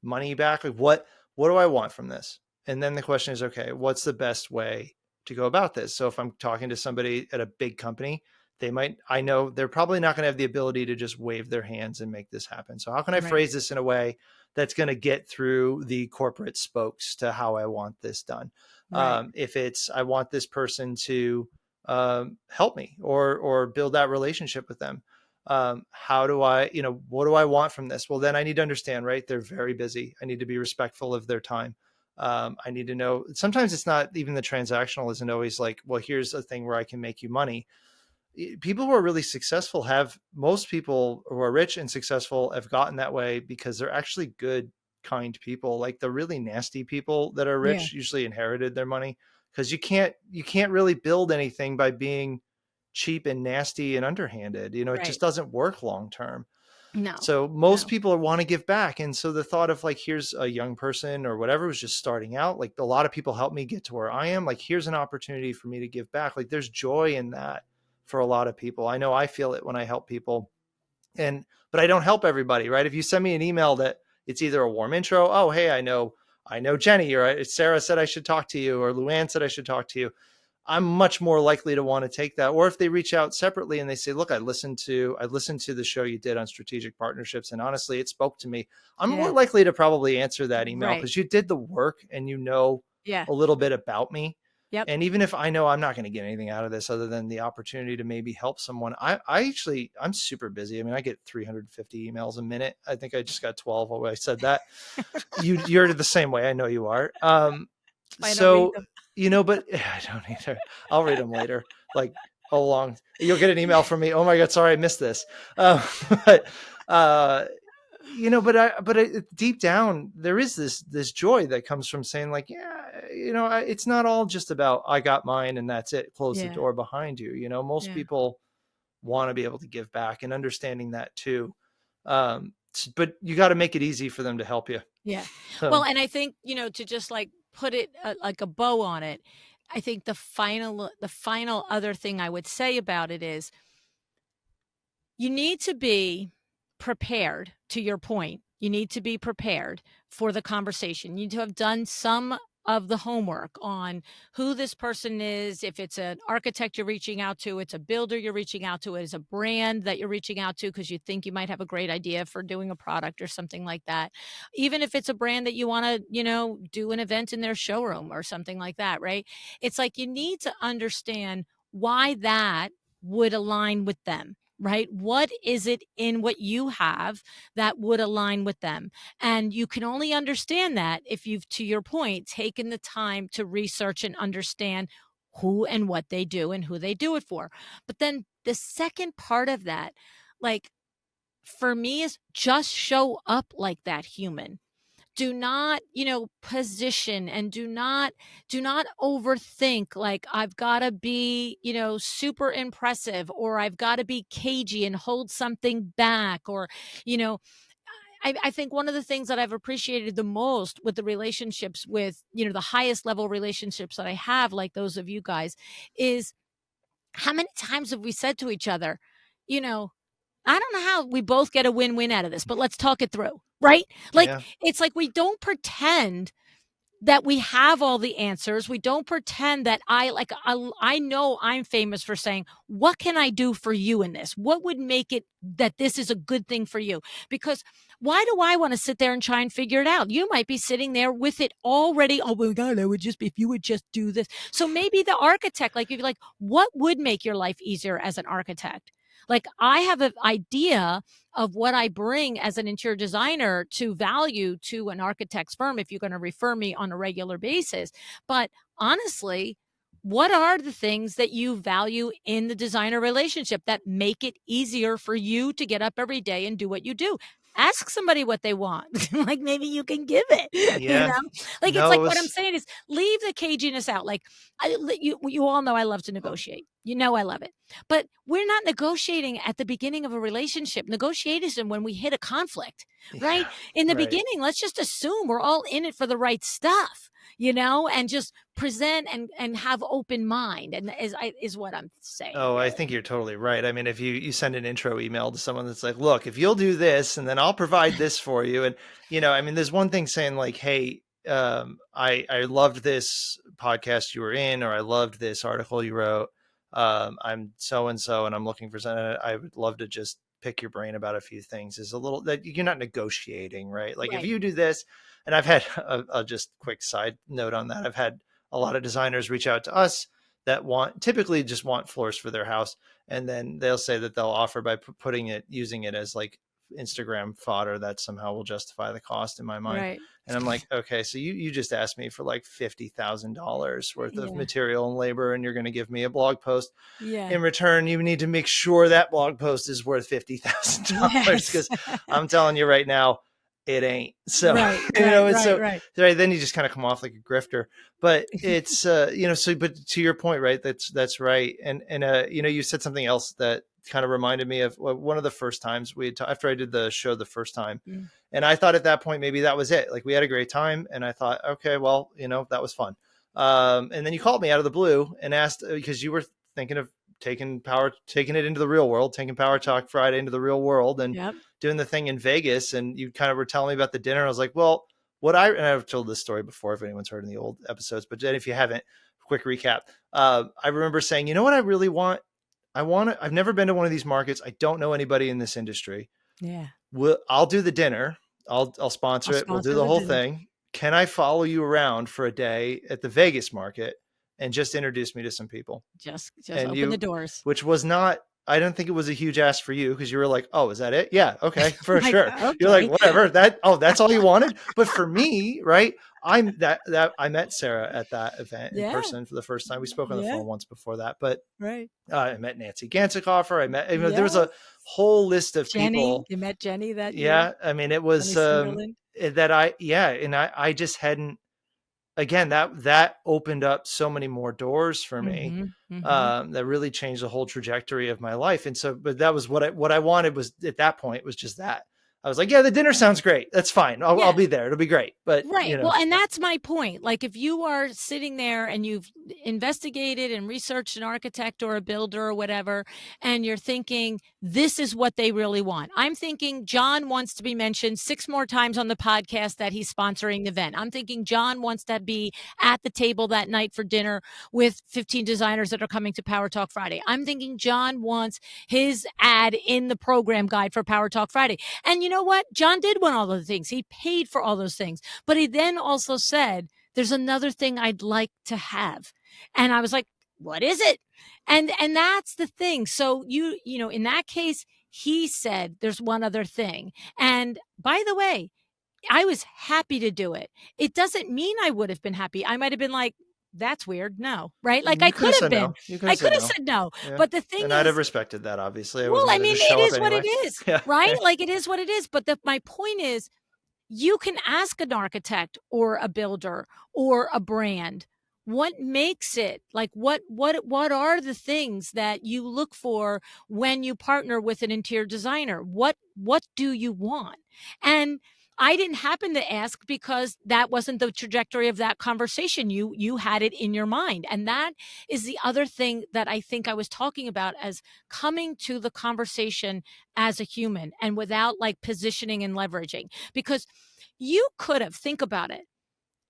money back? Like what do I want from this? And then the question is, okay, what's the best way to go about this? So if I'm talking to somebody at a big company, I know they're probably not going to have the ability to just wave their hands and make this happen. So how can I Right. phrase this in a way that's going to get through the corporate spokes to how I want this done? Right. If it's, I want this person to help me, or build that relationship with them. How do I, what do I want from this? Well, then I need to understand, right? They're very busy. I need to be respectful of their time. I need to know, sometimes it's not even the transactional isn't always like, well, here's a thing where I can make you money. People who are really successful have, most people who are rich and successful have gotten that way because they're actually good, kind people. Like the really nasty people that are Yeah. rich usually inherited their money, because you can't really build anything by being cheap and nasty and underhanded. It just Right. doesn't work long term. No. So most No. people want to give back. And so the thought of like, here's a young person or whatever who's just starting out, like a lot of people help me get to where I am. Like, here's an opportunity for me to give back. Like there's joy in that for a lot of people. I know I feel it when I help people. But I don't help everybody, right? If you send me an email that it's either a warm intro, oh, hey, I know Jenny, or Sarah said I should talk to you, or Luann said I should talk to you, I'm much more likely to want to take that. Or if they reach out separately and they say, look, I listened to the show you did on strategic partnerships, and honestly, it spoke to me. I'm more Yeah. likely to probably answer that email Right. because you did the work and you know Yeah. a little bit about me. Yep. And even if I know I'm not going to get anything out of this other than the opportunity to maybe help someone, I'm super busy. I mean, I get 350 emails a minute. I think I just got 12 when I said that. You're the same way. I know you are. That's why I don't read So, them. but I don't either. I'll read them later. Like, you'll get an email from me. Oh my God, sorry, I missed this. But, deep down, there is this joy that comes from saying like, yeah, it's not all just about I got mine and that's it. Close the Yeah. door behind you. Most Yeah. people want to be able to give back, and understanding that too. But you got to make it easy for them to help you. Yeah. Well, So and I think, to just like put it like a bow on it, I think the final other thing I would say about it is you need to be prepared, to your point. You need to be prepared for the conversation. You need to have done some of the homework on who this person is. If it's an architect you're reaching out to, it's a builder you're reaching out to, it's a brand that you're reaching out to because you think you might have a great idea for doing a product or something like that. Even if it's a brand that you want to, do an event in their showroom or something like that, right? It's like you need to understand why that would align with them, right? What is it in what you have that would align with them? And you can only understand that if you've, to your point, taken the time to research and understand who and what they do and who they do it for. But then the second part of that, like for me, is just show up like that human. Do not, position, and do not overthink like I've got to be, super impressive, or I've got to be cagey and hold something back, or you know I think one of the things that I've appreciated the most with the relationships with, the highest level relationships that I have, like those of you guys, is how many times have we said to each other, you know I don't know how we both get a win-win out of this, but let's talk it through, right? Like, yeah, it's like we don't pretend that we have all the answers. We don't pretend that I know I'm famous for saying, "What can I do for you in this? What would make it that this is a good thing for you?" Because why do I want to sit there and try and figure it out? You might be sitting there with it already. Oh my God, I would just, if you would just do this. So maybe the architect, like, you'd be like, what would make your life easier as an architect? Like, I have an idea of what I bring as an interior designer to value to an architect's firm if you're going to refer me on a regular basis. But honestly, what are the things that you value in the designer relationship that make it easier for you to get up every day and do what you do? Ask somebody what they want. Like, maybe you can give it, yeah. Like, it's No, like it what I'm was, saying is leave the caginess out. Like, you all know I love to negotiate. I love it. But we're not negotiating at the beginning of a relationship. Negotiation when we hit a conflict, right? yeah, In the right. beginning, let's just assume we're all in it for the right stuff, and just present and have open mind, and is what I'm saying, Oh, I really. think you're totally right. I mean, if you send an intro email to someone that's like, look, if you'll do this and then I'll provide this for you. And, I mean, there's one thing saying like, hey, I loved this podcast you were in, or I loved this article you wrote. I'm so and so, and I'm looking for something. I would love to just pick your brain about a few things. Is a little that you're not negotiating, right? Like if Right. you do this, and I've had a just quick side note on that. I've had a lot of designers reach out to us that typically just want floors for their house. And then they'll say that they'll offer by using it as like Instagram fodder that somehow will justify the cost in my mind. Right. And I'm like, okay, so you just asked me for like $50,000 worth of Yeah. material and labor, and you're going to give me a blog post. Yeah. In return, you need to make sure that blog post is worth $50,000, Yes. because I'm telling you right now, it ain't. So, Right, right, it's right, so right. right. Then you just kind of come off like a grifter, but it's, so, but to your point, right. That's right. And, you said something else that kind of reminded me of one of the first times after I did the show the first time. Mm. And I thought at that point, maybe that was it. Like we had a great time. And I thought, okay, well, that was fun. And then you called me out of the blue and asked, because you were thinking of taking it into the real world, taking Power Talk Friday into the real world and Yep. doing the thing in Vegas. And you kind of were telling me about the dinner. I was like, well, and I've told this story before if anyone's heard in the old episodes, but then if you haven't, quick recap. I remember saying, you know what I really want? I've never been to one of these markets. I don't know anybody in this industry. Yeah. I'll do the dinner. I'll sponsor I'll it. We'll do sponsor the the whole dinner. thing. Can I follow you around for a day at the Vegas market and just introduce me to some people? Just And open the doors. which was not, I don't think it was a huge ask for you, because you were like, oh, is that it? Yeah. Okay. For Like, sure. You're like, okay. whatever that's all you wanted. But for me, right. I met Sarah at that event in Yeah. person for the first time. We spoke on the Yeah. phone once before that, but Right. I met Nancy Gansikoffer. There was a Yes. whole list of Jenny, people. you met Jenny that year? Yeah. I mean, it was, Jenny Sunderland? and I just hadn't, again, that opened up so many more doors for me, Mhm. Mhm. that really changed the whole trajectory of my life. And so, but that was what I wanted, was at that point was just that. I was like, yeah, the dinner sounds great. That's fine. I'll Yeah. be there. It'll be great. But Right. Well, and that's my point. Like if you are sitting there and you've investigated and researched an architect or a builder or whatever, and you're thinking, this is what they really want. I'm thinking John wants to be mentioned 6 more times on the podcast that he's sponsoring the event. I'm thinking John wants to be at the table that night for dinner with 15 designers that are coming to Power Talk Friday. I'm thinking John wants his ad in the program guide for Power Talk Friday. And you know what? John did want all those things. He paid for all those things. But he then also said, there's another thing I'd like to have. And I was like, what is it? And that's the thing. So in that case, he said there's one other thing. And by the way, I was happy to do it. It doesn't mean I would have been happy. I might have been like, that's weird. No, right? Like I you could could have have said been. no. You could I have could said have no. said no. Yeah. But the thing And I'd have is, respected that. Obviously I well, wasn't I going to mean, just show it up is what anyway. it is, Yeah. right? Like it is what it is. But my point is, you can ask an architect or a builder or a brand what makes it, like what are the things that you look for when you partner with an interior designer? What do you want? And I didn't happen to ask because that wasn't the trajectory of that conversation. You had it in your mind. And that is the other thing that I think I was talking about, as coming to the conversation as a human and without like positioning and leveraging. Because you could have, think about it,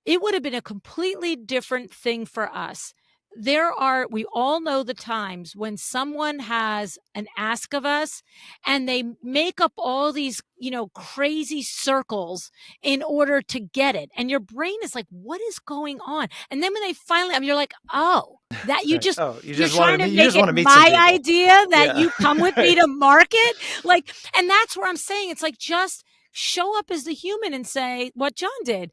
it would have been a completely different thing for us. We all know the times when someone has an ask of us and they make up all these, crazy circles in order to get it. And your brain is like, what is going on? And then when they finally, you're like, oh, that Right. you're trying to You make just it want to meet some my people. idea that Yeah. you come with me to market. Like, and that's where I'm saying, it's like, just show up as the human and say what John did.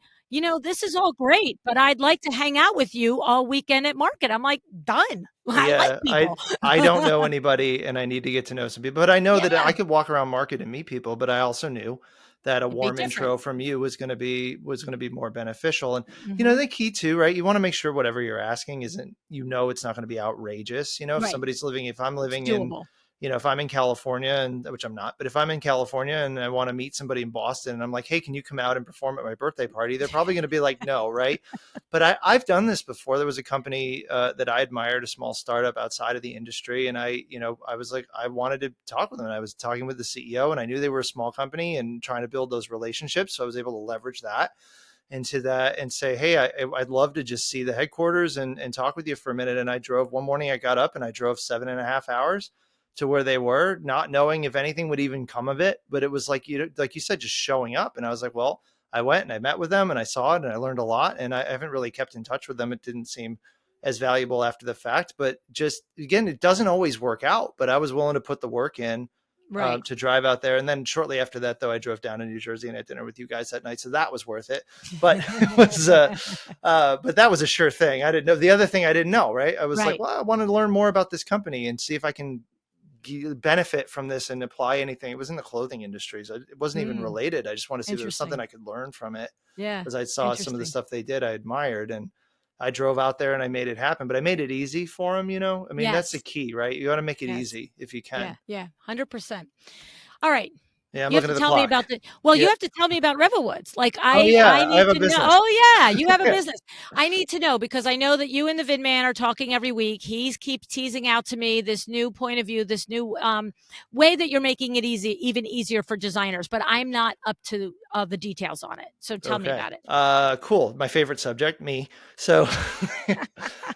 This is all great, but I'd like to hang out with you all weekend at market. I'm like, done. I like Yeah, people. I don't know anybody, and I need to get to know some people. But I know that I Yeah, could walk around market and meet people. But I also knew that a it'd be warm different. intro from you was going to be more beneficial. And Mhm. the key too, right? You want to make sure whatever you're asking isn't, it's not going to be outrageous. Right. If I'm It's living in, doable. if I'm in California, and which I'm not, but if I'm in California and I want to meet somebody in Boston and I'm like, hey, can you come out and perform at my birthday party? They're probably going to be like, no, right? But I've done this before. There was a company that I admired, a small startup outside of the industry. And I was like, I wanted to talk with them. And I was talking with the CEO, and I knew they were a small company and trying to build those relationships. So I was able to leverage that into that and say, hey, I'd love to just see the headquarters and talk with you for a minute. And I drove one morning, I got up and I drove 7.5 hours to where they were, not knowing if anything would even come of it. But it was like you said, just showing up. And I was like, well, I went and I met with them and I saw it and I learned a lot. And I haven't really kept in touch with them. It didn't seem as valuable after the fact. But just again, it doesn't always work out. But I was willing to put the work in Right. to drive out there. And then shortly after that, though, I drove down to New Jersey and had dinner with you guys that night. So that was worth it. But it was, but that was a sure thing. I didn't know. The other thing I didn't know, right? I was like, Right. well, I wanted to learn more about this company and see if I can benefit from this and apply anything. It was in the clothing industry. So it wasn't even Mm, related. I just wanted to see if there was something interesting. I could learn from it Yeah. because I saw some of the Interesting. stuff they did I admired. And I drove out there and I made it happen, but I made it easy for them. I mean, that's the Yes. key, right? You got to make it Yes. easy if you Yeah. can. Yeah. 100%. All right. Yeah, I'm You have looking to at the tell me clock. about you Yeah. have to tell me about Revelwoods. Like, Oh I yeah, I need have a to know. business. Oh, yeah, you have a business. I need to know because I know that you and the Vid Man are talking every week. He keeps teasing out to me this new point of view, this new way that you're making it even easier for designers. But I'm not up to the details on it. So tell me Okay. about it. Cool. My favorite subject, me. So,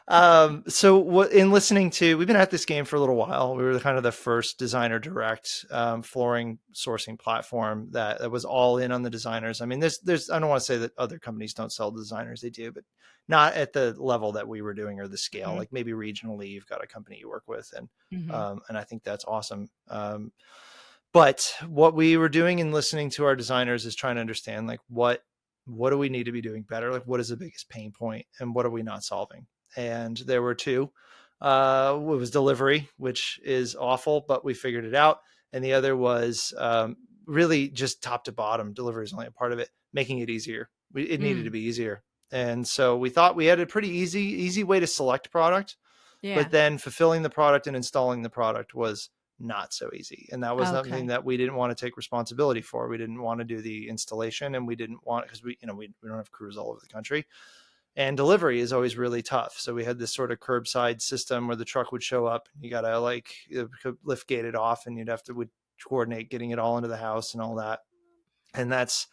what in listening to, we've been at this game for a little while. We were kind of the first designer direct flooring sourcing platform that was all in on the designers. I mean, I don't want to say that other companies don't sell to designers, they do, but not at the level that we were doing or the scale. Hmm. Like maybe regionally, you've got a company you work with, Hmm. and I think that's awesome. But what we were doing in listening to our designers is trying to understand like what do we need to be doing better? Like what is the biggest pain point and what are we not solving? And there were two. It was delivery, which is awful, but we figured it out. And the other was really just top to bottom. Delivery is only a part of it, making it easier. It needed to Mm. be easier. And so we thought we had a pretty easy way to select product, Yeah. but then fulfilling the product and installing the product was not so easy. And that was something Okay. that we didn't want to take responsibility for. We didn't want to do the installation and we didn't want, because we don't have crews all over the country. And delivery is always really tough. So we had this sort of curbside system where the truck would show up. You got to like lift gate it off and you'd have to would coordinate getting it all into the house and all that. And that's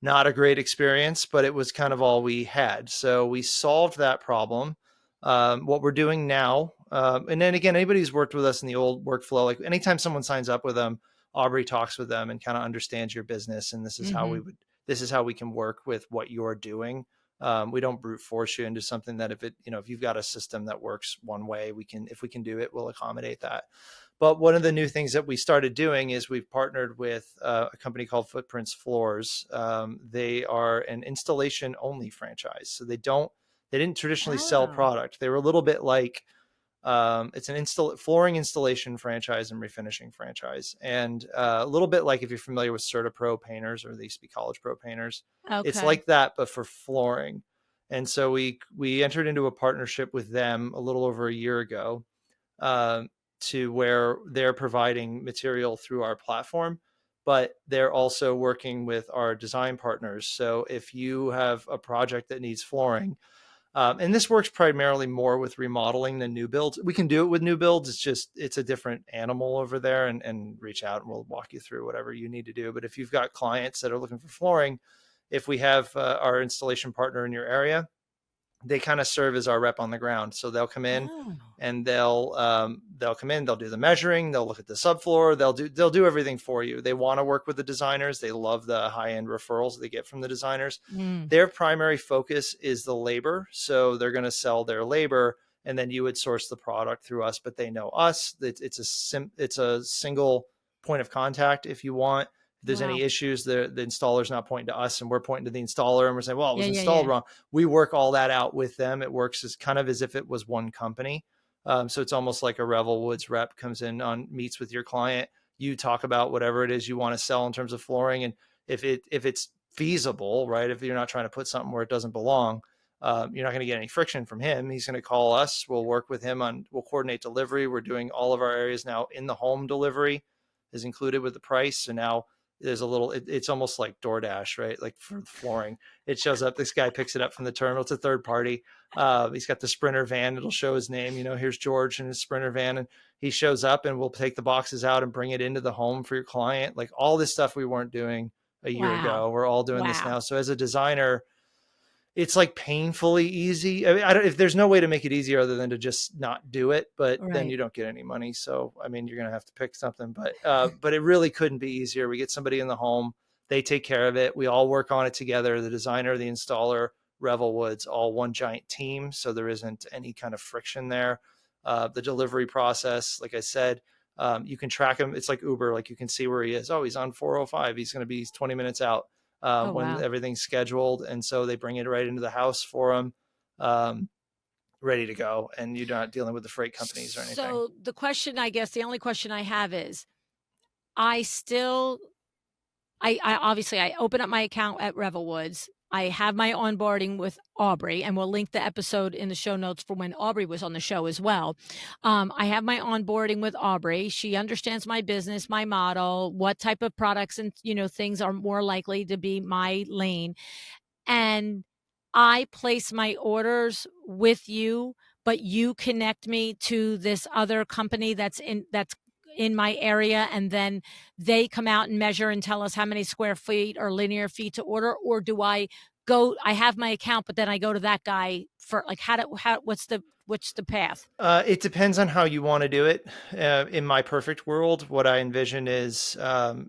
not a great experience, but it was kind of all we had. So we solved that problem. What we're doing now, and then again, anybody who's worked with us in the old workflow, like anytime someone signs up with them, Aubrey talks with them and kind of understands your business, and Hmm. this is how we can work with what you're doing. We don't brute force you into something that if you've got a system that works one way, if we can do it, we'll accommodate that. But one of the new things that we started doing is we've partnered with a company called Footprints Floors. They are an installation only franchise. So they didn't traditionally sell Oh. product. They were a little bit like, it's an flooring installation franchise and refinishing franchise. And a little bit like if you're familiar with CertaPro painters, or they used to be College Pro painters, it's Okay. like that, but for flooring. And so we entered into a partnership with them a little over a year ago, um, to where they're providing material through our platform, but they're also working with our design partners. So if you have a project that needs flooring, and this works primarily more with remodeling than new builds. We can do it with new builds. It's a different animal over there, and reach out and we'll walk you through whatever you need to do. But if you've got clients that are looking for flooring, if we have our installation partner in your area, they kind of serve as our rep on the ground. So they'll come in Oh. and they'll come in, they'll do the measuring, they'll look at the subfloor, they'll do everything for you. They want to work with the designers. They love the high end referrals they get from the designers. Mm. Their primary focus is the labor, so they're going to sell their labor, and then you would source the product through us. But they know us. It's a single point of contact if you want. If there's any Wow. issues, the installer's not pointing to us and we're pointing to the installer and we're saying, well, it Yeah, was yeah, installed yeah. wrong. We work all that out with them. It works as kind of as if it was one company. So it's almost like a Revel Woods rep comes in on meets with your client. You talk about whatever it is you want to sell in terms of flooring, and if it's feasible, right? If you're not trying to put something where it doesn't belong, you're not going to get any friction from him. He's going to call us. We'll work with him we'll coordinate delivery. We're doing all of our areas now in the home delivery is included with the price. So now there's it's almost like DoorDash, right? Like for flooring, it shows up. This guy picks it up from the terminal. It's a third party. He's got the Sprinter van. It'll show his name. Here's George in his Sprinter van, and he shows up, and we'll take the boxes out and bring it into the home for your client. Like all this stuff we weren't doing a year Wow. ago, we're all doing this Wow. now. So as a designer, it's like painfully easy. I mean, if there's no way to make it easier other than to just not do it, but then Right. you don't get any money. So, I mean, you're going to have to pick something, but it really couldn't be easier. We get somebody in the home, they take care of it. We all work on it together. The designer, the installer, Revelwood's all one giant team, so there isn't any kind of friction there. The delivery process, like I said, you can track him. It's like Uber, like you can see where he is. Oh, he's on 405. He's going to be 20 minutes out Oh, when wow. everything's scheduled. And so they bring it right into the house for him, ready to go. And you're not dealing with the freight companies or anything. So the question, I guess, the only question I have is, I still, I obviously I open up my account at Revelwoods. I have my onboarding with Aubrey, and we'll link the episode in the show notes for when Aubrey was on the show as well. I have my onboarding with Aubrey. She understands my business, my model, what type of products and things are more likely to be my lane. And I place my orders with you, but you connect me to this other company that's in my area, and then they come out and measure and tell us how many square feet or linear feet to order. Or do I have my account, but then I go to that guy for, like, what's the path? It depends on how you want to do it. In my perfect world, what I envision is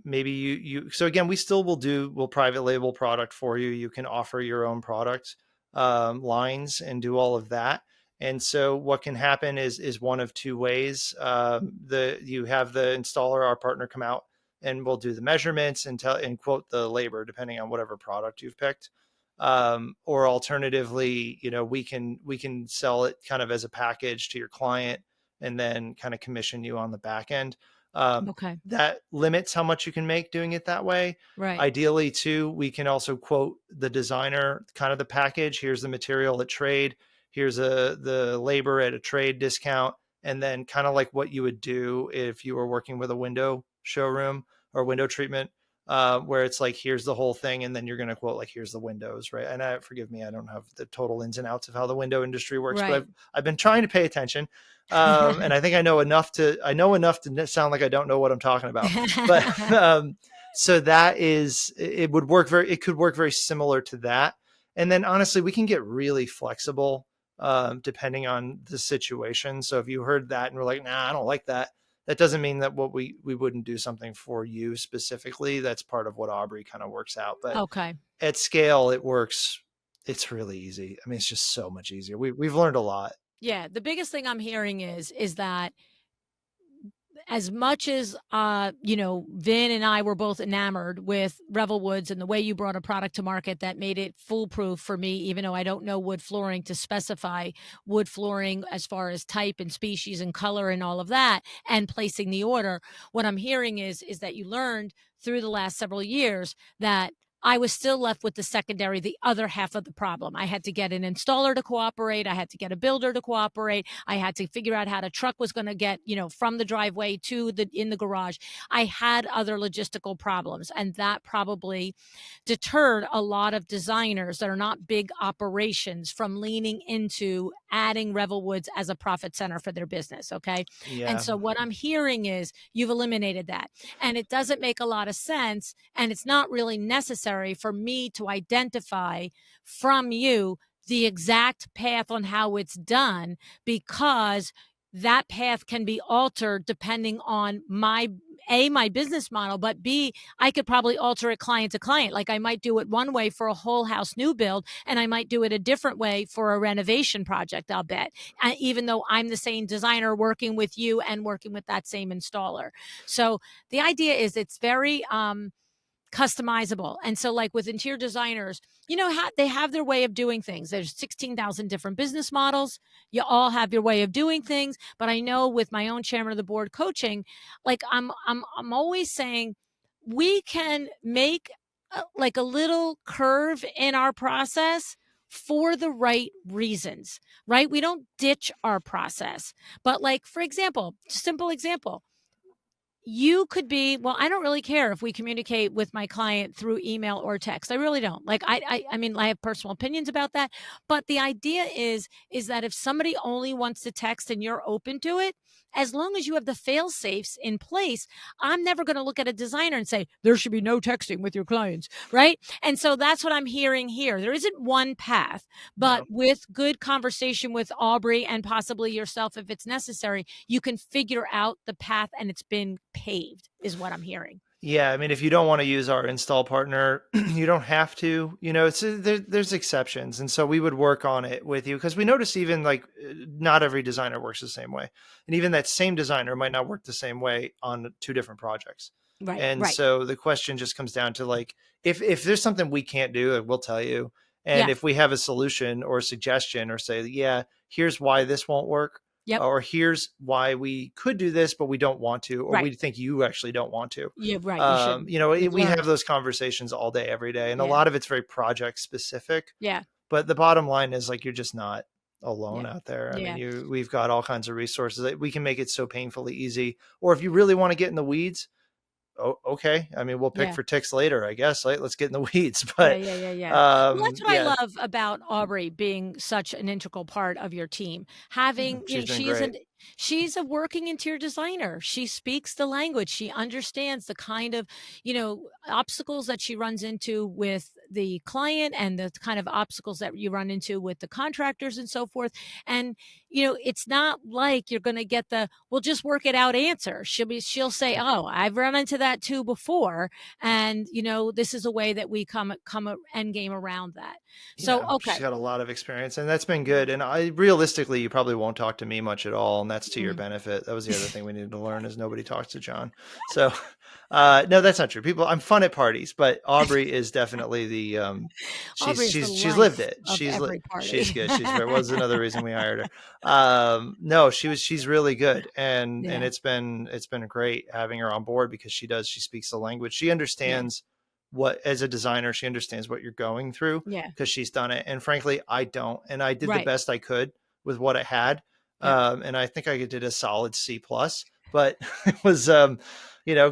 maybe so again, we'll private label product for you. You can offer your own product lines and do all of that. And so what can happen is one of two ways. You have the installer, our partner, come out and we'll do the measurements and quote the labor depending on whatever product you've picked. Or alternatively, we can sell it kind of as a package to your client and then kind of commission you on the back end. Okay. That limits how much you can make doing it that way. Right. Ideally, too, we can also quote the designer kind of the package. Here's the material at trade. Here's the labor at a trade discount. And then kind of like what you would do if you were working with a window showroom or window treatment, where it's like, here's the whole thing. And then you're going to quote, like, here's the windows. Right. And forgive me, I don't have the total ins and outs of how the window industry works, but Right. I've been trying to pay attention. And I think I know enough to sound like I don't know what I'm talking about, but, so it could work very similar to that. And then honestly, we can get really flexible, depending on the situation. So if you heard that and were like, nah, I don't like that, that doesn't mean that we wouldn't do something for you specifically. That's part of what Aubrey kind of works out. But Okay. at scale, it works. It's really easy. I mean, it's just so much easier. We've learned a lot. Yeah. The biggest thing I'm hearing is that, as much as Vin and I were both enamored with Revelwoods and the way you brought a product to market that made it foolproof for me, even though I don't know wood flooring to specify wood flooring as far as type and species and color and all of that, and placing the order. What I'm hearing is that you learned through the last several years that I was still left with the other half of the problem. I had to get an installer to cooperate. I had to get a builder to cooperate. I had to figure out how the truck was going to get, from the driveway to in the garage. I had other logistical problems, and that probably deterred a lot of designers that are not big operations from leaning into adding Revelwoods as a profit center for their business. Okay. And Yeah. so what I'm hearing is you've eliminated that, and it doesn't make a lot of sense. And it's not really necessary for me to identify from you the exact path on how it's done, because that path can be altered depending on my business model, but B, I could probably alter it client to client. Like, I might do it one way for a whole house new build, and I might do it a different way for a renovation project, I'll bet, even though I'm the same designer working with you and working with that same installer. So the idea is it's very customizable. And so, like with interior designers, they have their way of doing things. There's 16,000 different business models. You all have your way of doing things. But I know with my own chairman of the board coaching, like I'm always saying, we can make like a little curve in our process for the right reasons, right? We don't ditch our process. But, like, for example, simple example, you could be, well, I don't really care if we communicate with my client through email or text. I really don't. Like, I mean, I have personal opinions about that, but the idea is that if somebody only wants to text and you're open to it, as long as you have the fail safes in place, I'm never going to look at a designer and say there should be no texting with your clients, right? And so that's what I'm hearing here. There isn't one path, but No. with good conversation with Aubrey and possibly yourself, if it's necessary, you can figure out the path, and it's been paved, is what I'm hearing. Yeah, I mean, if you don't want to use our install partner, you don't have to. There's exceptions, and so we would work on it with you because we notice even like not every designer works the same way, and even that same designer might not work the same way on two different projects. Right, And right. so the question just comes down to like if there's something we can't do, like, we'll tell you, and Yeah. if we have a solution or a suggestion or say, yeah, here's why this won't work, Yep. or here's why we could do this but we don't want to, or Right. we think you actually don't want to. Yeah, right. You should. We've We have learned. those conversations all day, every day, and a Yeah. lot of it's very project specific. Yeah. But the bottom line is like you're just not alone Yeah. out there. I mean, Yeah. we've got all kinds of resources that we can make it so painfully easy. Or if you really want to get in the weeds, oh, okay. I mean, we'll pick Yeah. for ticks later, I guess. Like, let's get in the weeds. Yeah, But yeah, yeah, yeah. Well, that's what I yeah, love about Aubrey being such an integral part of your team. Having, she's been great. she's a working interior designer. She speaks the language. She understands the kind of, obstacles that she runs into with the client and the kind of obstacles that you run into with the contractors and so forth. And, it's not like you're going to get the, we'll just work it out answer. She'll say, oh, I've run into that too before. And, this is a way that we come a end game around that. So, Yeah, she's okay. got a lot of experience, and that's been good. And I realistically, you probably won't talk to me much at all, and that's to your Mm. benefit. That was the other thing we needed to learn is nobody talks to John. So, no, that's not true. I'm fun at parties, but Aubrey is definitely the Aubrey is the she's lived life it. of every She's party. good. She's very was another reason we hired her. No, she's really good, and Yeah. it's been great having her on board because she speaks the language. She Yeah. understands what, as a designer, she understands what you're going through Yeah. because she's done it. And frankly, I don't. And I did the Right. best I could with what I had. Yep. And I think I did a solid C plus, but it was,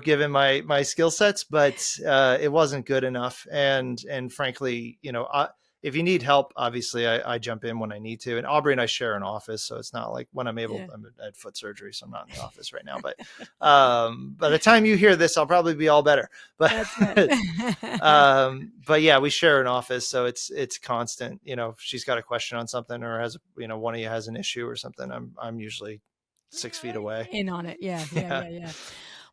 given my skill sets, but it wasn't good enough. And frankly, if you need help, obviously I jump in when I need to. And Aubrey and I share an office, so it's not like when Yeah. I had foot surgery, so I'm not in the office right now. But by the time you hear this, I'll probably be all better. But That's it. but yeah, we share an office, so it's constant. If she's got a question on something or has one of you has an issue or something, I'm usually 6 feet away. In on it. Yeah. Yeah. Yeah, Yeah. Yeah.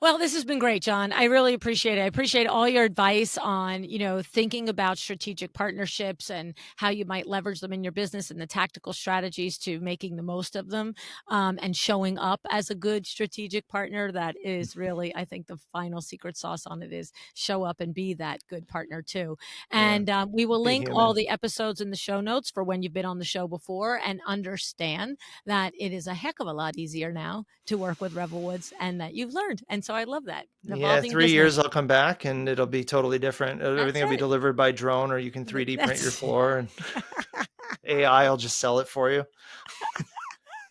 Well, this has been great, John. I really appreciate it. I appreciate all your advice on, thinking about strategic partnerships and how you might leverage them in your business and the tactical strategies to making the most of them, and showing up as a good strategic partner. That is really, I think, the final secret sauce on it is show up and be that good partner too. yeah. And we will Be link all human. the episodes in the show notes for when you've been on the show before and understand that it is a heck of a lot easier now to work with Rebel Woods and that you've learned. And so I love that. An Yeah, evolving 3 years business. I'll come back and it'll be totally different. That's Everything will be it. delivered by drone, or you can Th 3D print your that's floor, and AI will just sell it for you.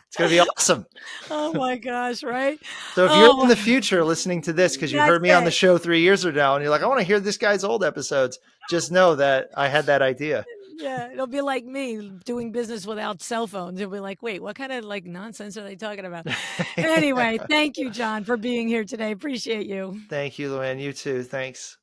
It's gonna be awesome. oh my gosh, right? So if you're Oh in the my future listening to this because you that's heard me on the it. show 3 years ago and you're like, I want to hear this guy's old episodes, just know that I had that idea. Yeah, it'll be like me doing business without cell phones. It'll be like, "Wait, what kind of, like, nonsense are they talking about?" Anyway, Yeah. thank you, John, for being here today. Appreciate you. Thank you, Luann. You too. Thanks.